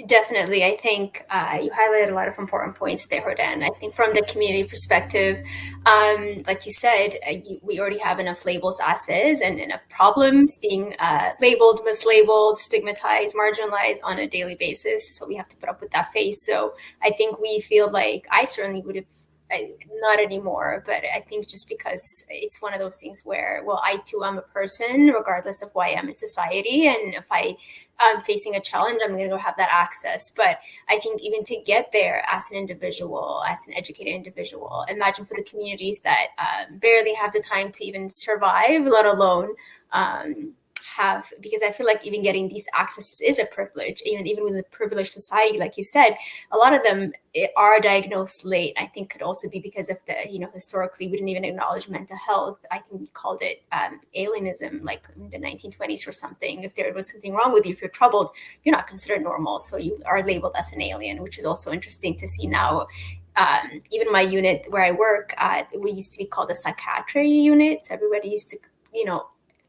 Definitely. I think you highlighted a lot of important points there, Jordan. I think from the community perspective, like you said, we already have enough labels as is and enough problems being labeled, mislabeled, stigmatized, marginalized on a daily basis. So we have to put up with that face. So I think we feel like I certainly would have. Not anymore, but I think just because it's one of those things where, well, I too am a person, regardless of who I am in society. And if I'm facing a challenge, I'm going to go have that access. But I think even to get there as an individual, as an educated individual, imagine for the communities that barely have the time to even survive, let alone because I feel like even getting these accesses is a privilege, even with a privileged society, like you said, a lot of them are diagnosed late. I think could also be because of historically we didn't even acknowledge mental health. I think we called it alienism, like in the 1920s or something. If there was something wrong with you, if you're troubled, you're not considered normal, so you are labeled as an alien, which is also interesting to see now. Even my unit where I work, we used to be called a psychiatry unit, so everybody used to,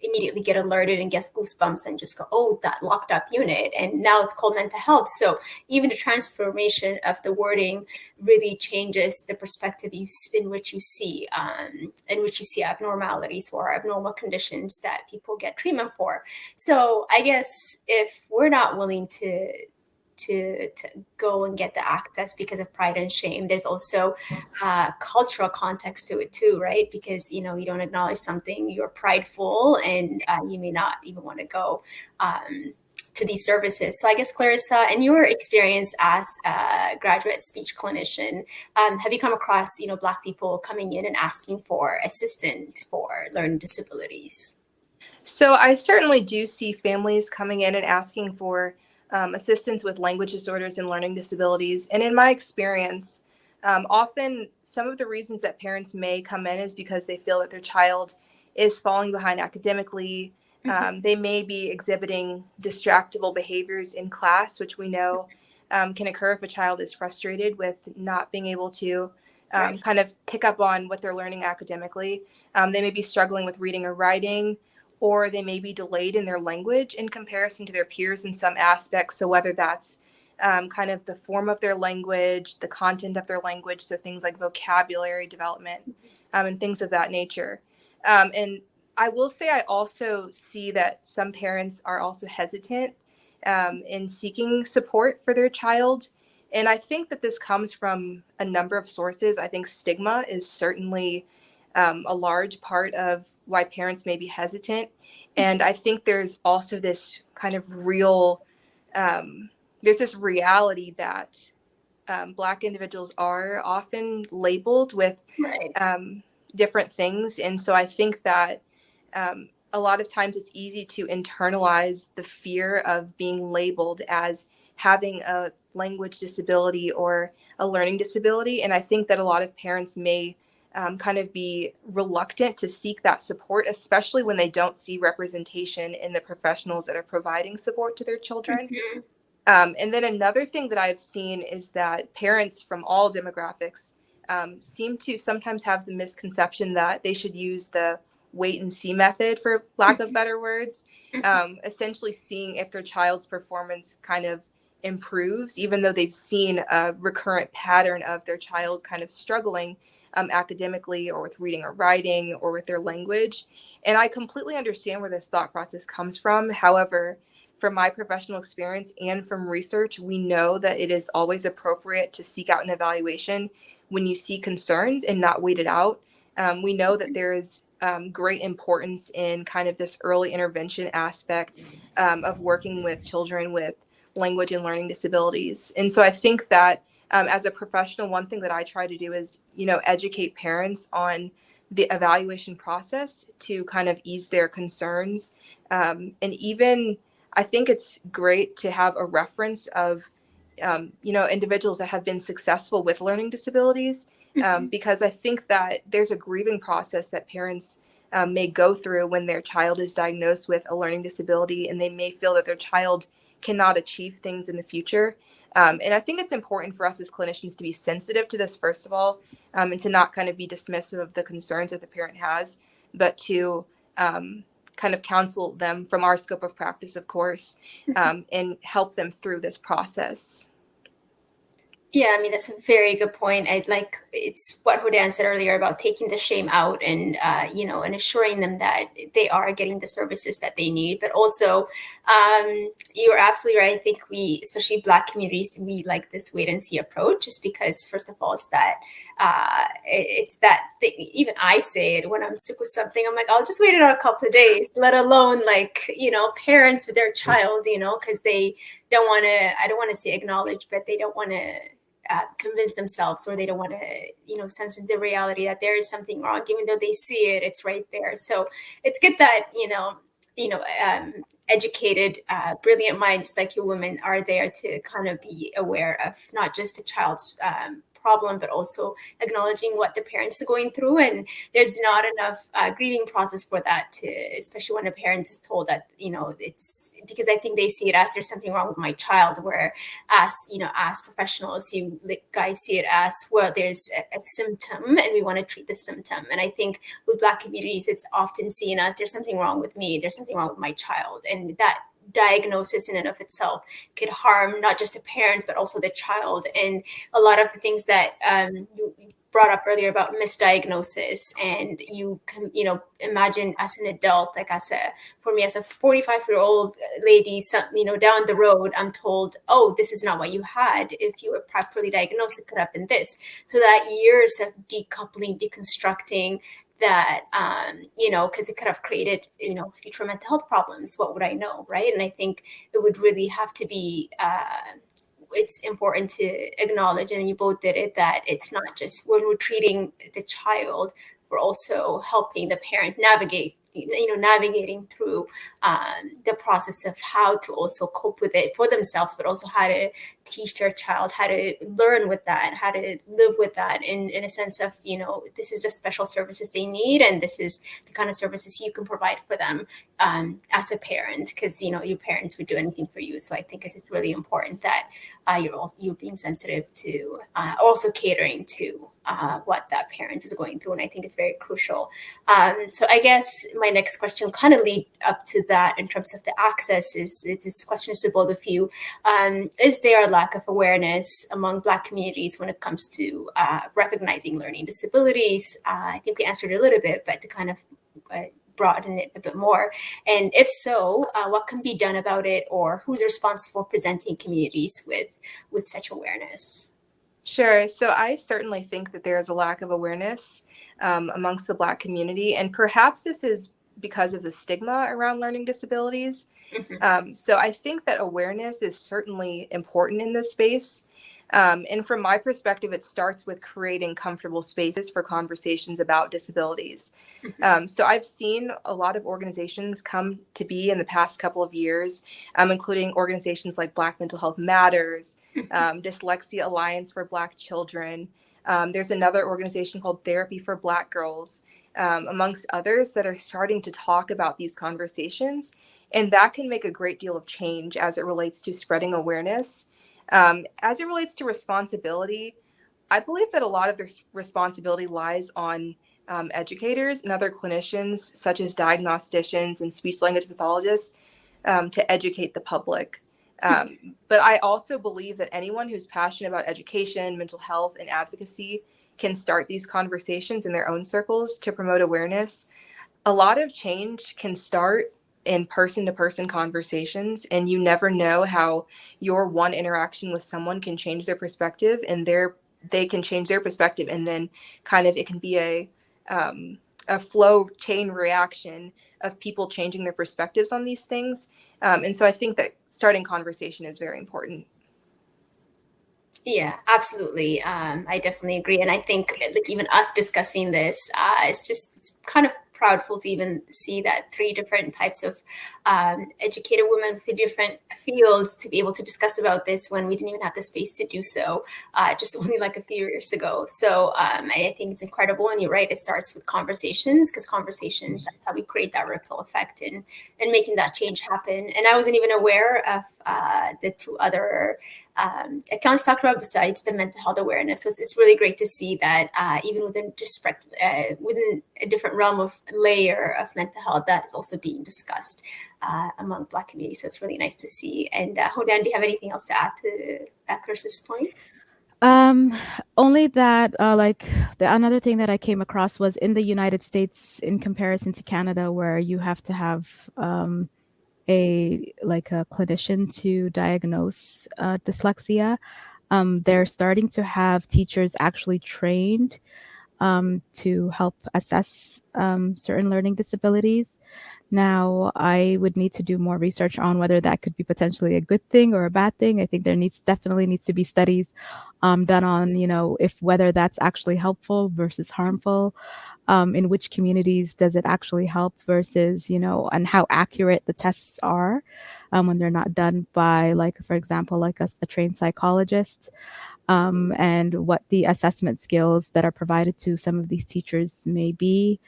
immediately get alerted and get goosebumps and just go, oh, that locked up unit. And now it's called mental health. So even the transformation of the wording really changes the perspective in which you see abnormalities or abnormal conditions that people get treatment for. So I guess if we're not willing to go and get the access because of pride and shame, there's also cultural context to it too, right? Because you don't acknowledge something, you're prideful, and you may not even want to go to these services. So I guess, Clarissa, in your experience as a graduate speech clinician, have you come across Black people coming in and asking for assistance for learning disabilities? So I certainly do see families coming in and asking for assistance with language disorders and learning disabilities. And in my experience, often some of the reasons that parents may come in is because they feel that their child is falling behind academically. They may be exhibiting distractible behaviors in class, which we know can occur if a child is frustrated with not being able to Right. kind of pick up on what they're learning academically. They may be struggling with reading or writing, or they may be delayed in their language in comparison to their peers in some aspects. So whether that's kind of the form of their language, the content of their language, so things like vocabulary development and things of that nature. And I will say I also see that some parents are also hesitant in seeking support for their child. And I think that this comes from a number of sources. I think stigma is certainly a large part of why parents may be hesitant. And I think there's also this kind of there's this reality that Black individuals are often labeled with Right. different things. And so I think that a lot of times it's easy to internalize the fear of being labeled as having a language disability or a learning disability. And I think that a lot of parents may kind of be reluctant to seek that support, especially when they don't see representation in the professionals that are providing support to their children. Mhm. And then another thing that I've seen is that parents from all demographics seem to sometimes have the misconception that they should use the wait and see method, for lack of better words, Mhm. essentially seeing if their child's performance kind of improves, even though they've seen a recurrent pattern of their child kind of struggling academically or with reading or writing or with their language. And I completely understand where this thought process comes from. However, from my professional experience and from research, we know that it is always appropriate to seek out an evaluation when you see concerns and not wait it out. We know that there is great importance in kind of this early intervention aspect of working with children with language and learning disabilities. And so I think that as a professional, one thing that I try to do is, educate parents on the evaluation process to kind of ease their concerns. And even I think it's great to have a reference of, individuals that have been successful with learning disabilities, Mhm. because I think that there's a grieving process that parents may go through when their child is diagnosed with a learning disability, and they may feel that their child cannot achieve things in the future. And I think it's important for us as clinicians to be sensitive to this, first of all, and to not kind of be dismissive of the concerns that the parent has, but to kind of counsel them from our scope of practice, of course, and help them through this process. Yeah, I mean, that's a very good point. I like it's what Hodan said earlier about taking the shame out and, and assuring them that they are getting the services that they need. But also, you're absolutely right. I think we, especially Black communities, we like this wait and see approach just because, first of all, it's that thing. Even I say it when I'm sick with something, I'm like, I'll just wait it out a couple of days, let alone like, parents with their child, because they don't want to, I don't want to say acknowledge, but they don't want to convince themselves, or they don't want to sense the reality that there is something wrong, even though they see it, it's right there. So it's good that educated brilliant minds like you women are there to kind of be aware of not just the child's problem, but also acknowledging what the parents are going through. And there's not enough grieving process for that, to especially when a parent is told that it's because I think they see it as there's something wrong with my child, where as professionals, you guys see it as, well, there's a symptom and we want to treat the symptom. And I think with Black communities, it's often seen as there's something wrong with me, there's something wrong with my child. And that diagnosis in and of itself could harm not just a parent, but also the child. And a lot of the things that you brought up earlier about misdiagnosis, and you can imagine as an adult, like for me as a 45-year-old lady, down the road, I'm told, oh, this is not what you had. If you were properly diagnosed, it could have been this. So that years of decoupling, deconstructing that, because it could have created, future mental health problems. What would I know, right? And I think it would really have to be, it's important to acknowledge, and you both did it, that it's not just when we're treating the child, we're also helping the parent navigate, navigating through the process of how to also cope with it for themselves, but also how to teach their child how to learn with that, how to live with that, in a sense of, this is the special services they need, and this is the kind of services you can provide for them as a parent, because your parents would do anything for you. So I think it's really important that you're being sensitive to, also catering to what that parent is going through, and I think it's very crucial. So I guess my next question kind of lead up to that in terms of the access. This question is to both of you. Is there a lack of awareness among Black communities when it comes to recognizing learning disabilities? I think we answered a little bit, but to kind of broaden it a bit more. And if so, what can be done about it, or who's responsible for presenting communities with such awareness? Sure. So I certainly think that there is a lack of awareness amongst the Black community, and perhaps this is because of the stigma around learning disabilities. Mm-hmm. So I think that awareness is certainly important in this space. And from my perspective, it starts with creating comfortable spaces for conversations about disabilities. Mm-hmm. So I've seen a lot of organizations come to be in the past couple of years, including organizations like Black Mental Health Matters, Dyslexia Alliance for Black Children. There's another organization called Therapy for Black Girls, amongst others, that are starting to talk about these conversations. And that can make a great deal of change as it relates to spreading awareness. As it relates to responsibility, I believe that a lot of the responsibility lies on educators and other clinicians, such as diagnosticians and speech language pathologists, to educate the public. But I also believe that anyone who's passionate about education, mental health, and advocacy can start these conversations in their own circles to promote awareness. A lot of change can start in person to person conversations, and you never know how your one interaction with someone can change their perspective, and they can change their perspective, and then kind of it can be a flow chain reaction of people changing their perspectives on these things. And so I think that starting conversation is very important. Yeah, absolutely. I definitely agree, and I think like even us discussing this, it's kind of proudful to even see that three different types of educated women with different fields to be able to discuss about this when we didn't even have the space to do so just only like a few years ago. So I think it's incredible, and you're right. It starts with conversations, because conversations, that's how we create that ripple effect and making that change happen. And I wasn't even aware of the two other accounts talked about besides the mental health awareness. So it's really great to see that even within within a different realm of layer of mental health, that is also being discussed among Black communities. So it's really nice to see. And Hodan, do you have anything else to add to Clarissa's point? Only that, like, another thing that I came across was in the United States, in comparison to Canada, where you have to have a clinician to diagnose dyslexia. They're starting to have teachers actually trained to help assess certain learning disabilities. Now, I would need to do more research on whether that could be potentially a good thing or a bad thing. I think there definitely needs to be studies done on, if whether that's actually helpful versus harmful. In which communities does it actually help versus, and how accurate the tests are when they're not done by, like, for example, like a trained psychologist, and what the assessment skills that are provided to some of these teachers may be.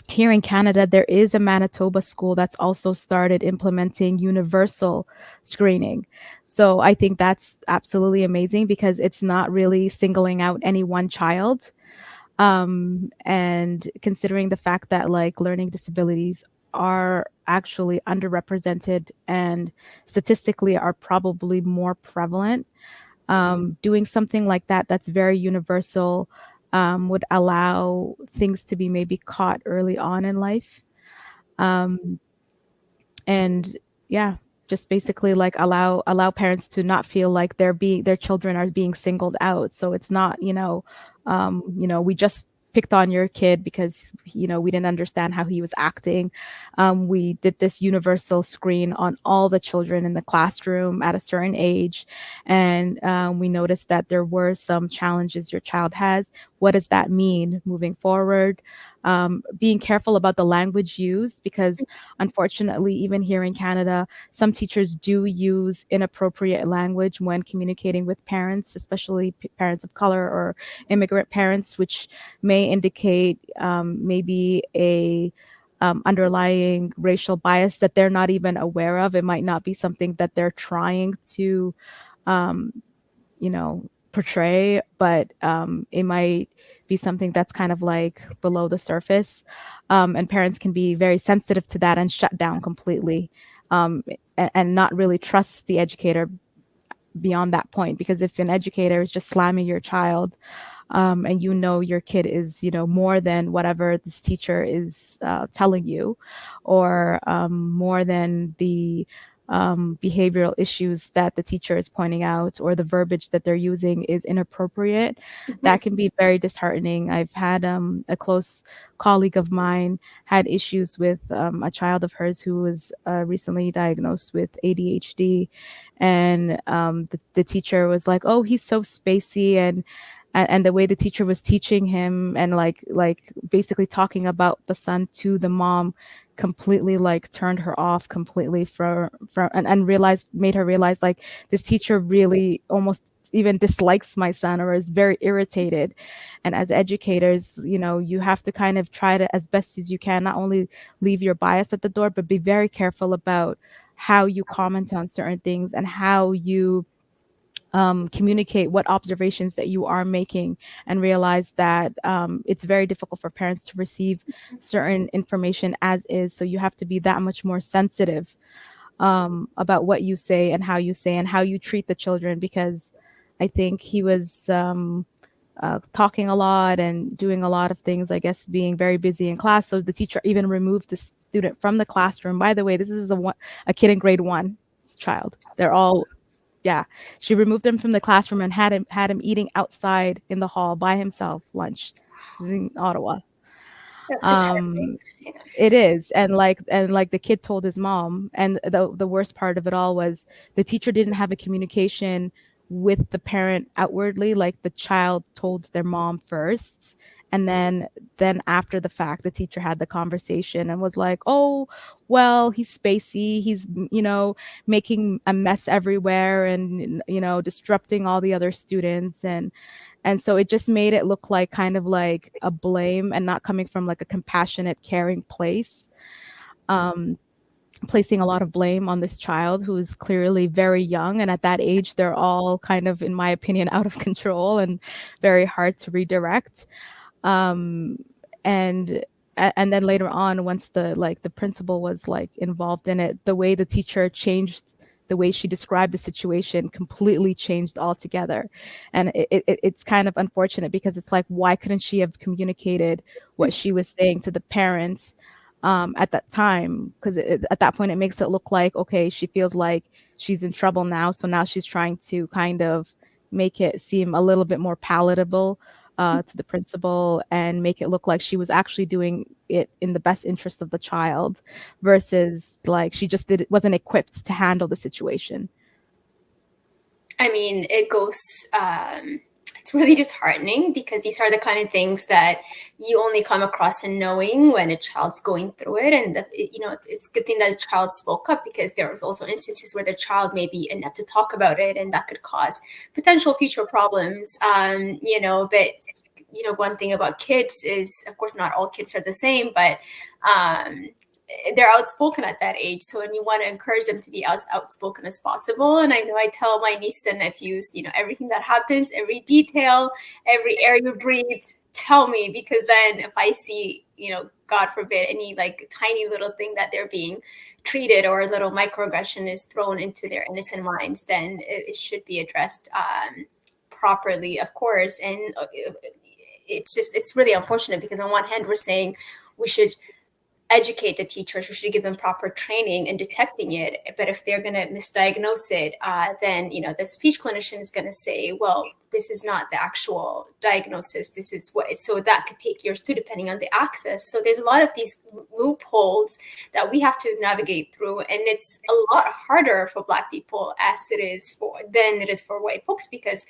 Here in Canada, there is a Manitoba school that's also started implementing universal screening. So I think that's absolutely amazing, because it's not really singling out any one child. And considering the fact that like learning disabilities are actually underrepresented and statistically are probably more prevalent, doing something like that that's very universal would allow things to be maybe caught early on in life. Um, and yeah, just basically like allow parents to not feel like their children are being singled out. So it's not, we just picked on your kid because we didn't understand how he was acting. We did this universal screen on all the children in the classroom at a certain age, and we noticed that there were some challenges your child has. What does that mean moving forward? Being careful about the language used, because unfortunately, even here in Canada, some teachers do use inappropriate language when communicating with parents, especially parents of color or immigrant parents, which may indicate maybe a underlying racial bias that they're not even aware of. It might not be something that they're trying to, um, portray, but it might be something that's kind of like below the surface. And parents can be very sensitive to that and shut down completely, and not really trust the educator beyond that point. Because if an educator is just slamming your child, and your kid is more than whatever this teacher is telling you, or more than the behavioral issues that the teacher is pointing out, or the verbiage that they're using is inappropriate, that can be very disheartening. I've had a close colleague of mine had issues with a child of hers who was recently diagnosed with ADHD, and the teacher was like, "Oh, he's so spacey," and the way the teacher was teaching him, and like basically talking about the son to the mom, completely like turned her off completely and made her realize like this teacher really almost even dislikes my son or is very irritated. And as educators, you have to kind of try to, as best as you can, not only leave your bias at the door, but be very careful about how you comment on certain things and how you communicate what observations that you are making, and realize that it's very difficult for parents to receive certain information as is. So you have to be that much more sensitive about what you say and how you treat the children, because I think he was talking a lot and doing a lot of things, I guess, being very busy in class. So the teacher even removed the student from the classroom. By the way, this is a kid in grade 1 child. They're all, yeah. She removed him from the classroom and had him eating outside in the hall by himself lunch. This is in Ottawa. That's disheartening. Um, it is. And like the kid told his mom, and the worst part of it all was the teacher didn't have a communication with the parent outwardly. Like the child told their mom first, and then after the fact the teacher had the conversation and was like, "Oh, well, he's spacey. He's, making a mess everywhere, and disrupting all the other students." And so it just made it look like kind of like a blame, and not coming from like a compassionate, caring place, um, placing a lot of blame on this child who is clearly very young. And at that age, they're all kind of, in my opinion, out of control and very hard to redirect. Um, and and then later on, once the principal was like involved in it, the way the teacher changed, the way she described the situation completely changed altogether. And it's kind of unfortunate, because it's like, why couldn't she have communicated what she was saying to the parents at that time? Because at that point it makes it look like, okay, she feels like she's in trouble now, so now she's trying to kind of make it seem a little bit more palatable to the principal, and make it look like she was actually doing it in the best interest of the child, versus like she just wasn't equipped to handle the situation. I mean, it's really disheartening, because these are the kind of things that you only come across in knowing when a child's going through it. And, it's a good thing that the child spoke up, because there was also instances where the child may be inept to talk about it, and that could cause potential future problems. But, one thing about kids is, of course, not all kids are the same, but um, they're outspoken at that age. So, and you want to encourage them to be as outspoken as possible. And I know I tell my nieces and nephews, everything that happens, every detail, every air you breathe, tell me, because then if I see, God forbid, any like tiny little thing that they're being treated, or a little microaggression is thrown into their innocent minds, then it should be addressed properly, of course. And it's really unfortunate, because on one hand, we're saying we should educate the teachers, we should give them proper training in detecting it. But if they're going to misdiagnose it, then the speech clinician is going to say, well, this is not the actual diagnosis, this is what. So that could take years too, depending on the access. So there's a lot of these loopholes that we have to navigate through, and it's a lot harder for Black people than it is for white folks, because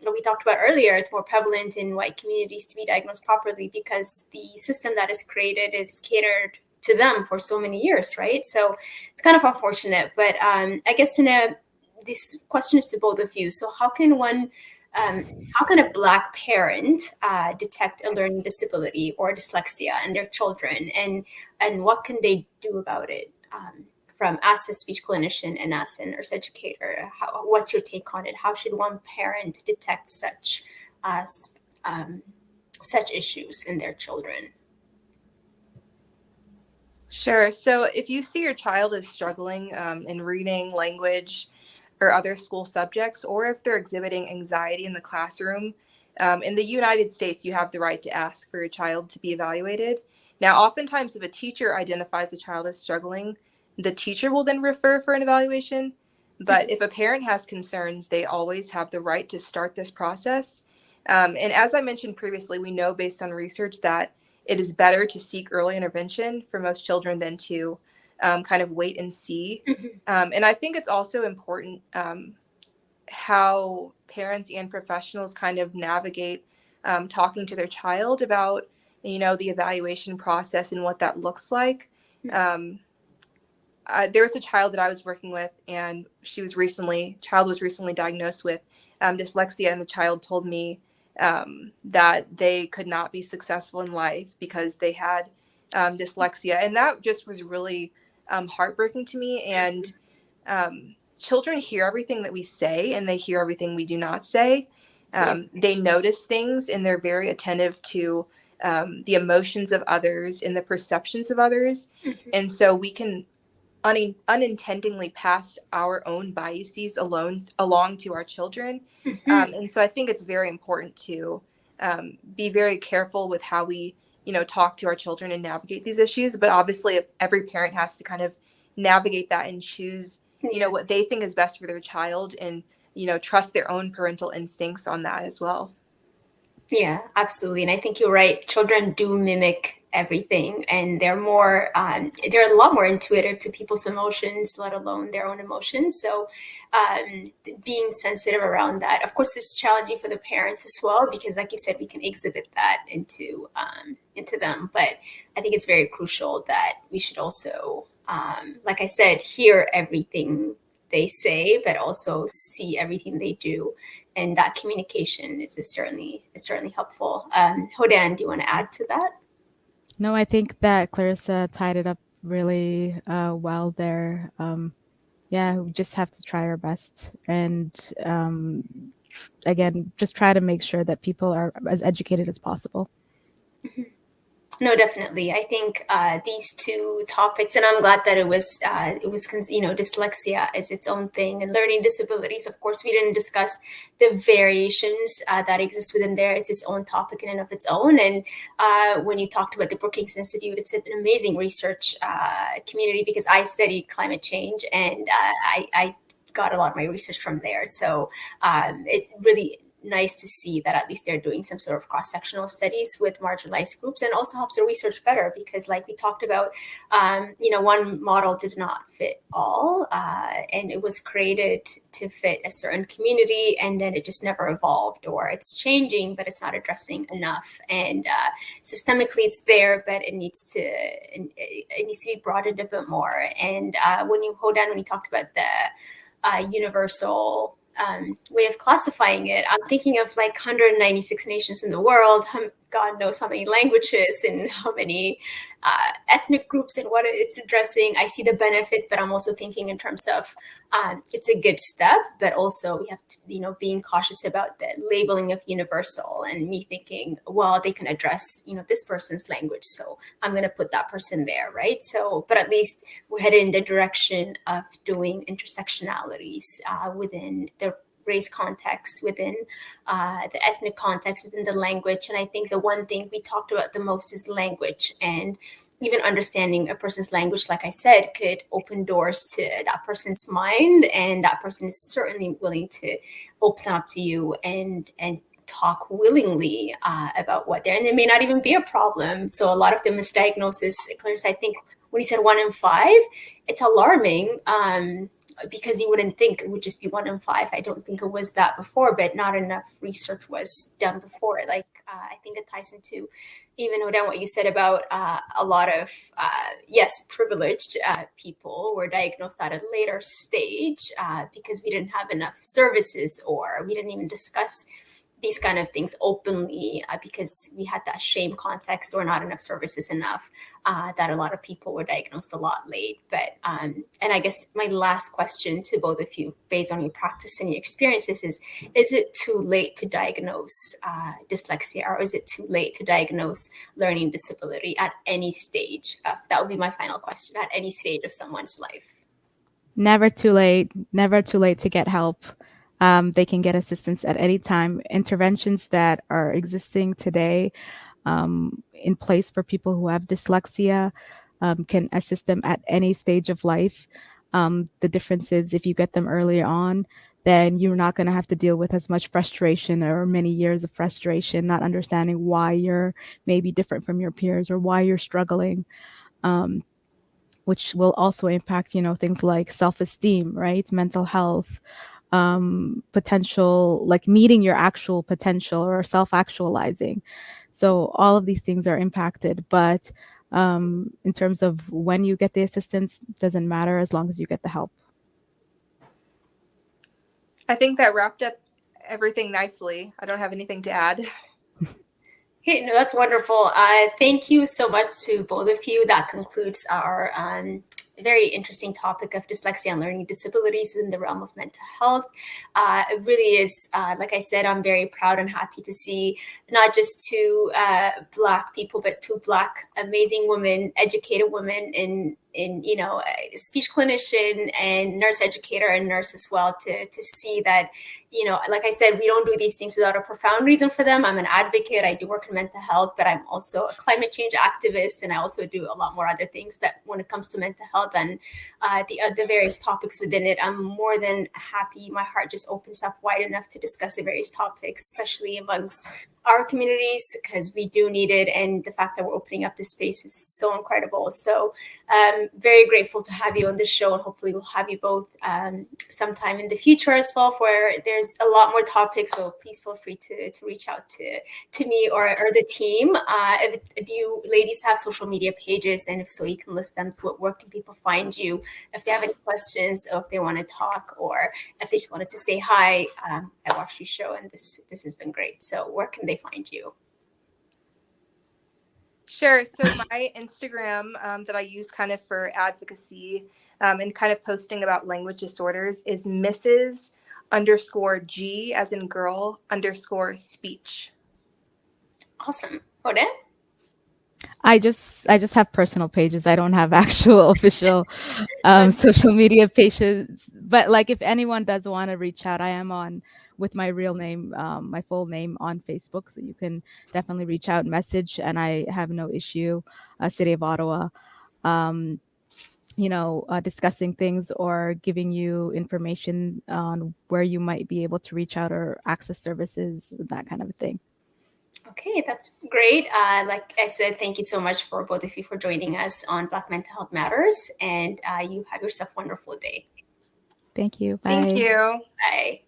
we talked about earlier, it's more prevalent in white communities to be diagnosed properly, because the system that is created is catered to them for so many years, right? So it's kind of unfortunate. But I guess this question is to both of you. So how can a Black parent detect a learning disability or dyslexia in their children, and what can they do about it? From as a speech clinician and as a nurse educator, what's your take on it? How should one parent detect such issues in their children? Sure. So if you see your child is struggling in reading, language, or other school subjects, or if they're exhibiting anxiety in the classroom, in the United States, you have the right to ask for your child to be evaluated. Now, oftentimes, if a teacher identifies a child as struggling, the teacher will then refer for an evaluation. But if a parent has concerns, they always have the right to start this process. And as I mentioned previously, we know based on research that it is better to seek early intervention for most children than to kind of wait and see. And I think it's also important how parents and professionals kind of navigate talking to their child about, the evaluation process and what that looks like. There was a child that I was working with, and child was recently diagnosed with dyslexia, and the child told me that they could not be successful in life because they had dyslexia. And that just was really heartbreaking to me. And children hear everything that we say, and they hear everything we do not say. They notice things, and they're very attentive to the emotions of others and the perceptions of others. Mm-hmm. And so we can unintentionally pass our own biases along to our children. Mm-hmm. And so I think it's very important to be very careful with how we, talk to our children and navigate these issues. But obviously, every parent has to kind of navigate that and choose, what they think is best for their child, and, trust their own parental instincts on that as well. Yeah, absolutely. And I think you're right. Children do mimic everything, and they're a lot more intuitive to people's emotions, let alone their own emotions. So being sensitive around that, of course, it's challenging for the parents as well, because like you said, we can exhibit that into them. But I think it's very crucial that we should also, like I said, hear everything they say, but also see everything they do, and that communication is certainly helpful. Hodan, do you want to add to that? No, I think that Clarissa tied it up really well there. Yeah, we just have to try our best, and again, just try to make sure that people are as educated as possible. Mm-hmm. No, definitely. I think these two topics, and I'm glad that it was dyslexia is its own thing, and learning disabilities. Of course, we didn't discuss the variations that exist within there. It's its own topic in and of its own. And when you talked about the Brookings Institute, it's an amazing research community, because I studied climate change, and I got a lot of my research from there. So it's really nice to see that at least they're doing some sort of cross-sectional studies with marginalized groups, and also helps the research better, because like we talked about, one model does not fit all, and it was created to fit a certain community, and then it just never evolved, or it's changing, but it's not addressing enough. And systemically it's there, but it needs to be broadened a bit more. And when you talked about the universal way of classifying it, I'm thinking of like 196 nations in the world, God knows how many languages and how many ethnic groups, and what it's addressing. I see the benefits, but I'm also thinking in terms of it's a good step, but also we have to, being cautious about the labeling of universal, and me thinking, well, they can address, this person's language, so I'm going to put that person there, right? So, but at least we're headed in the direction of doing intersectionalities within the race context, within the ethnic context, within the language. And I think the one thing we talked about the most is language, and even understanding a person's language, like I said, could open doors to that person's mind, and that person is certainly willing to open up to you and talk willingly about what they're, and it may not even be a problem. So a lot of the misdiagnosis, Clarissa, I think when you said 1 in 5, it's alarming. Because you wouldn't think it would just be 1 in 5. I don't think it was that before, but not enough research was done before. Like, I think it ties into even what you said about a lot of, privileged people were diagnosed at a later stage because we didn't have enough services, or we didn't even discuss these kind of things openly because we had that shame context, or not enough services enough, that a lot of people were diagnosed a lot late. But and I guess my last question to both of you, based on your practice and your experiences, is it too late to diagnose dyslexia, or is it too late to diagnose learning disability at any stage? That would be my final question, at any stage of someone's life. Never too late. Never too late to get help. They can get assistance at any time. Interventions that are existing today in place for people who have dyslexia can assist them at any stage of life. The difference is, if you get them earlier on, then you're not going to have to deal with as much frustration, or many years of frustration, not understanding why you're maybe different from your peers, or why you're struggling. Which will also impact, things like self-esteem, right? Mental health, potential, like meeting your actual potential, or self-actualizing. So all of these things are impacted, but in terms of when you get the assistance, doesn't matter as long as you get the help. I think that wrapped up everything nicely. I don't have anything to add. Hey, no, that's wonderful. Thank you so much to both of you. That concludes our very interesting topic of dyslexia and learning disabilities within the realm of mental health. It really is, like I said, I'm very proud and happy to see not just two Black people, but two Black amazing women, educated women in a speech clinician and nurse educator and nurse as well, to see that, like I said, we don't do these things without a profound reason for them. I'm an advocate. I do work in mental health, but I'm also a climate change activist, and I also do a lot more other things. But when it comes to mental health and the various topics within it, I'm more than happy. My heart just opens up wide enough to discuss the various topics, especially amongst our communities, because we do need it. And the fact that we're opening up this space is so incredible. So very grateful to have you on this show, and hopefully we'll have you both sometime in the future as well, where there's a lot more topics. So please feel free to reach out to me or the team. Do you ladies have social media pages? And if so, you can list them. Where can people find you if they have any questions, or if they want to talk, or if they just wanted to say hi? I watched your show and this has been great. So where can they find you? Sure. So my Instagram that I use kind of for advocacy and kind of posting about language disorders is Mrs._G as in girl _speech. Awesome. Odette? I just have personal pages. I don't have actual official social media pages. But like, if anyone does want to reach out, I am on with my real name, my full name on Facebook. So you can definitely reach out, message, and I have no issue. City of Ottawa, discussing things or giving you information on where you might be able to reach out or access services, that kind of a thing. Okay, that's great. Like I said, thank you so much for both of you for joining us on Black Mental Health Matters, and you have yourself a wonderful day. Thank you. Bye. Thank you. Bye.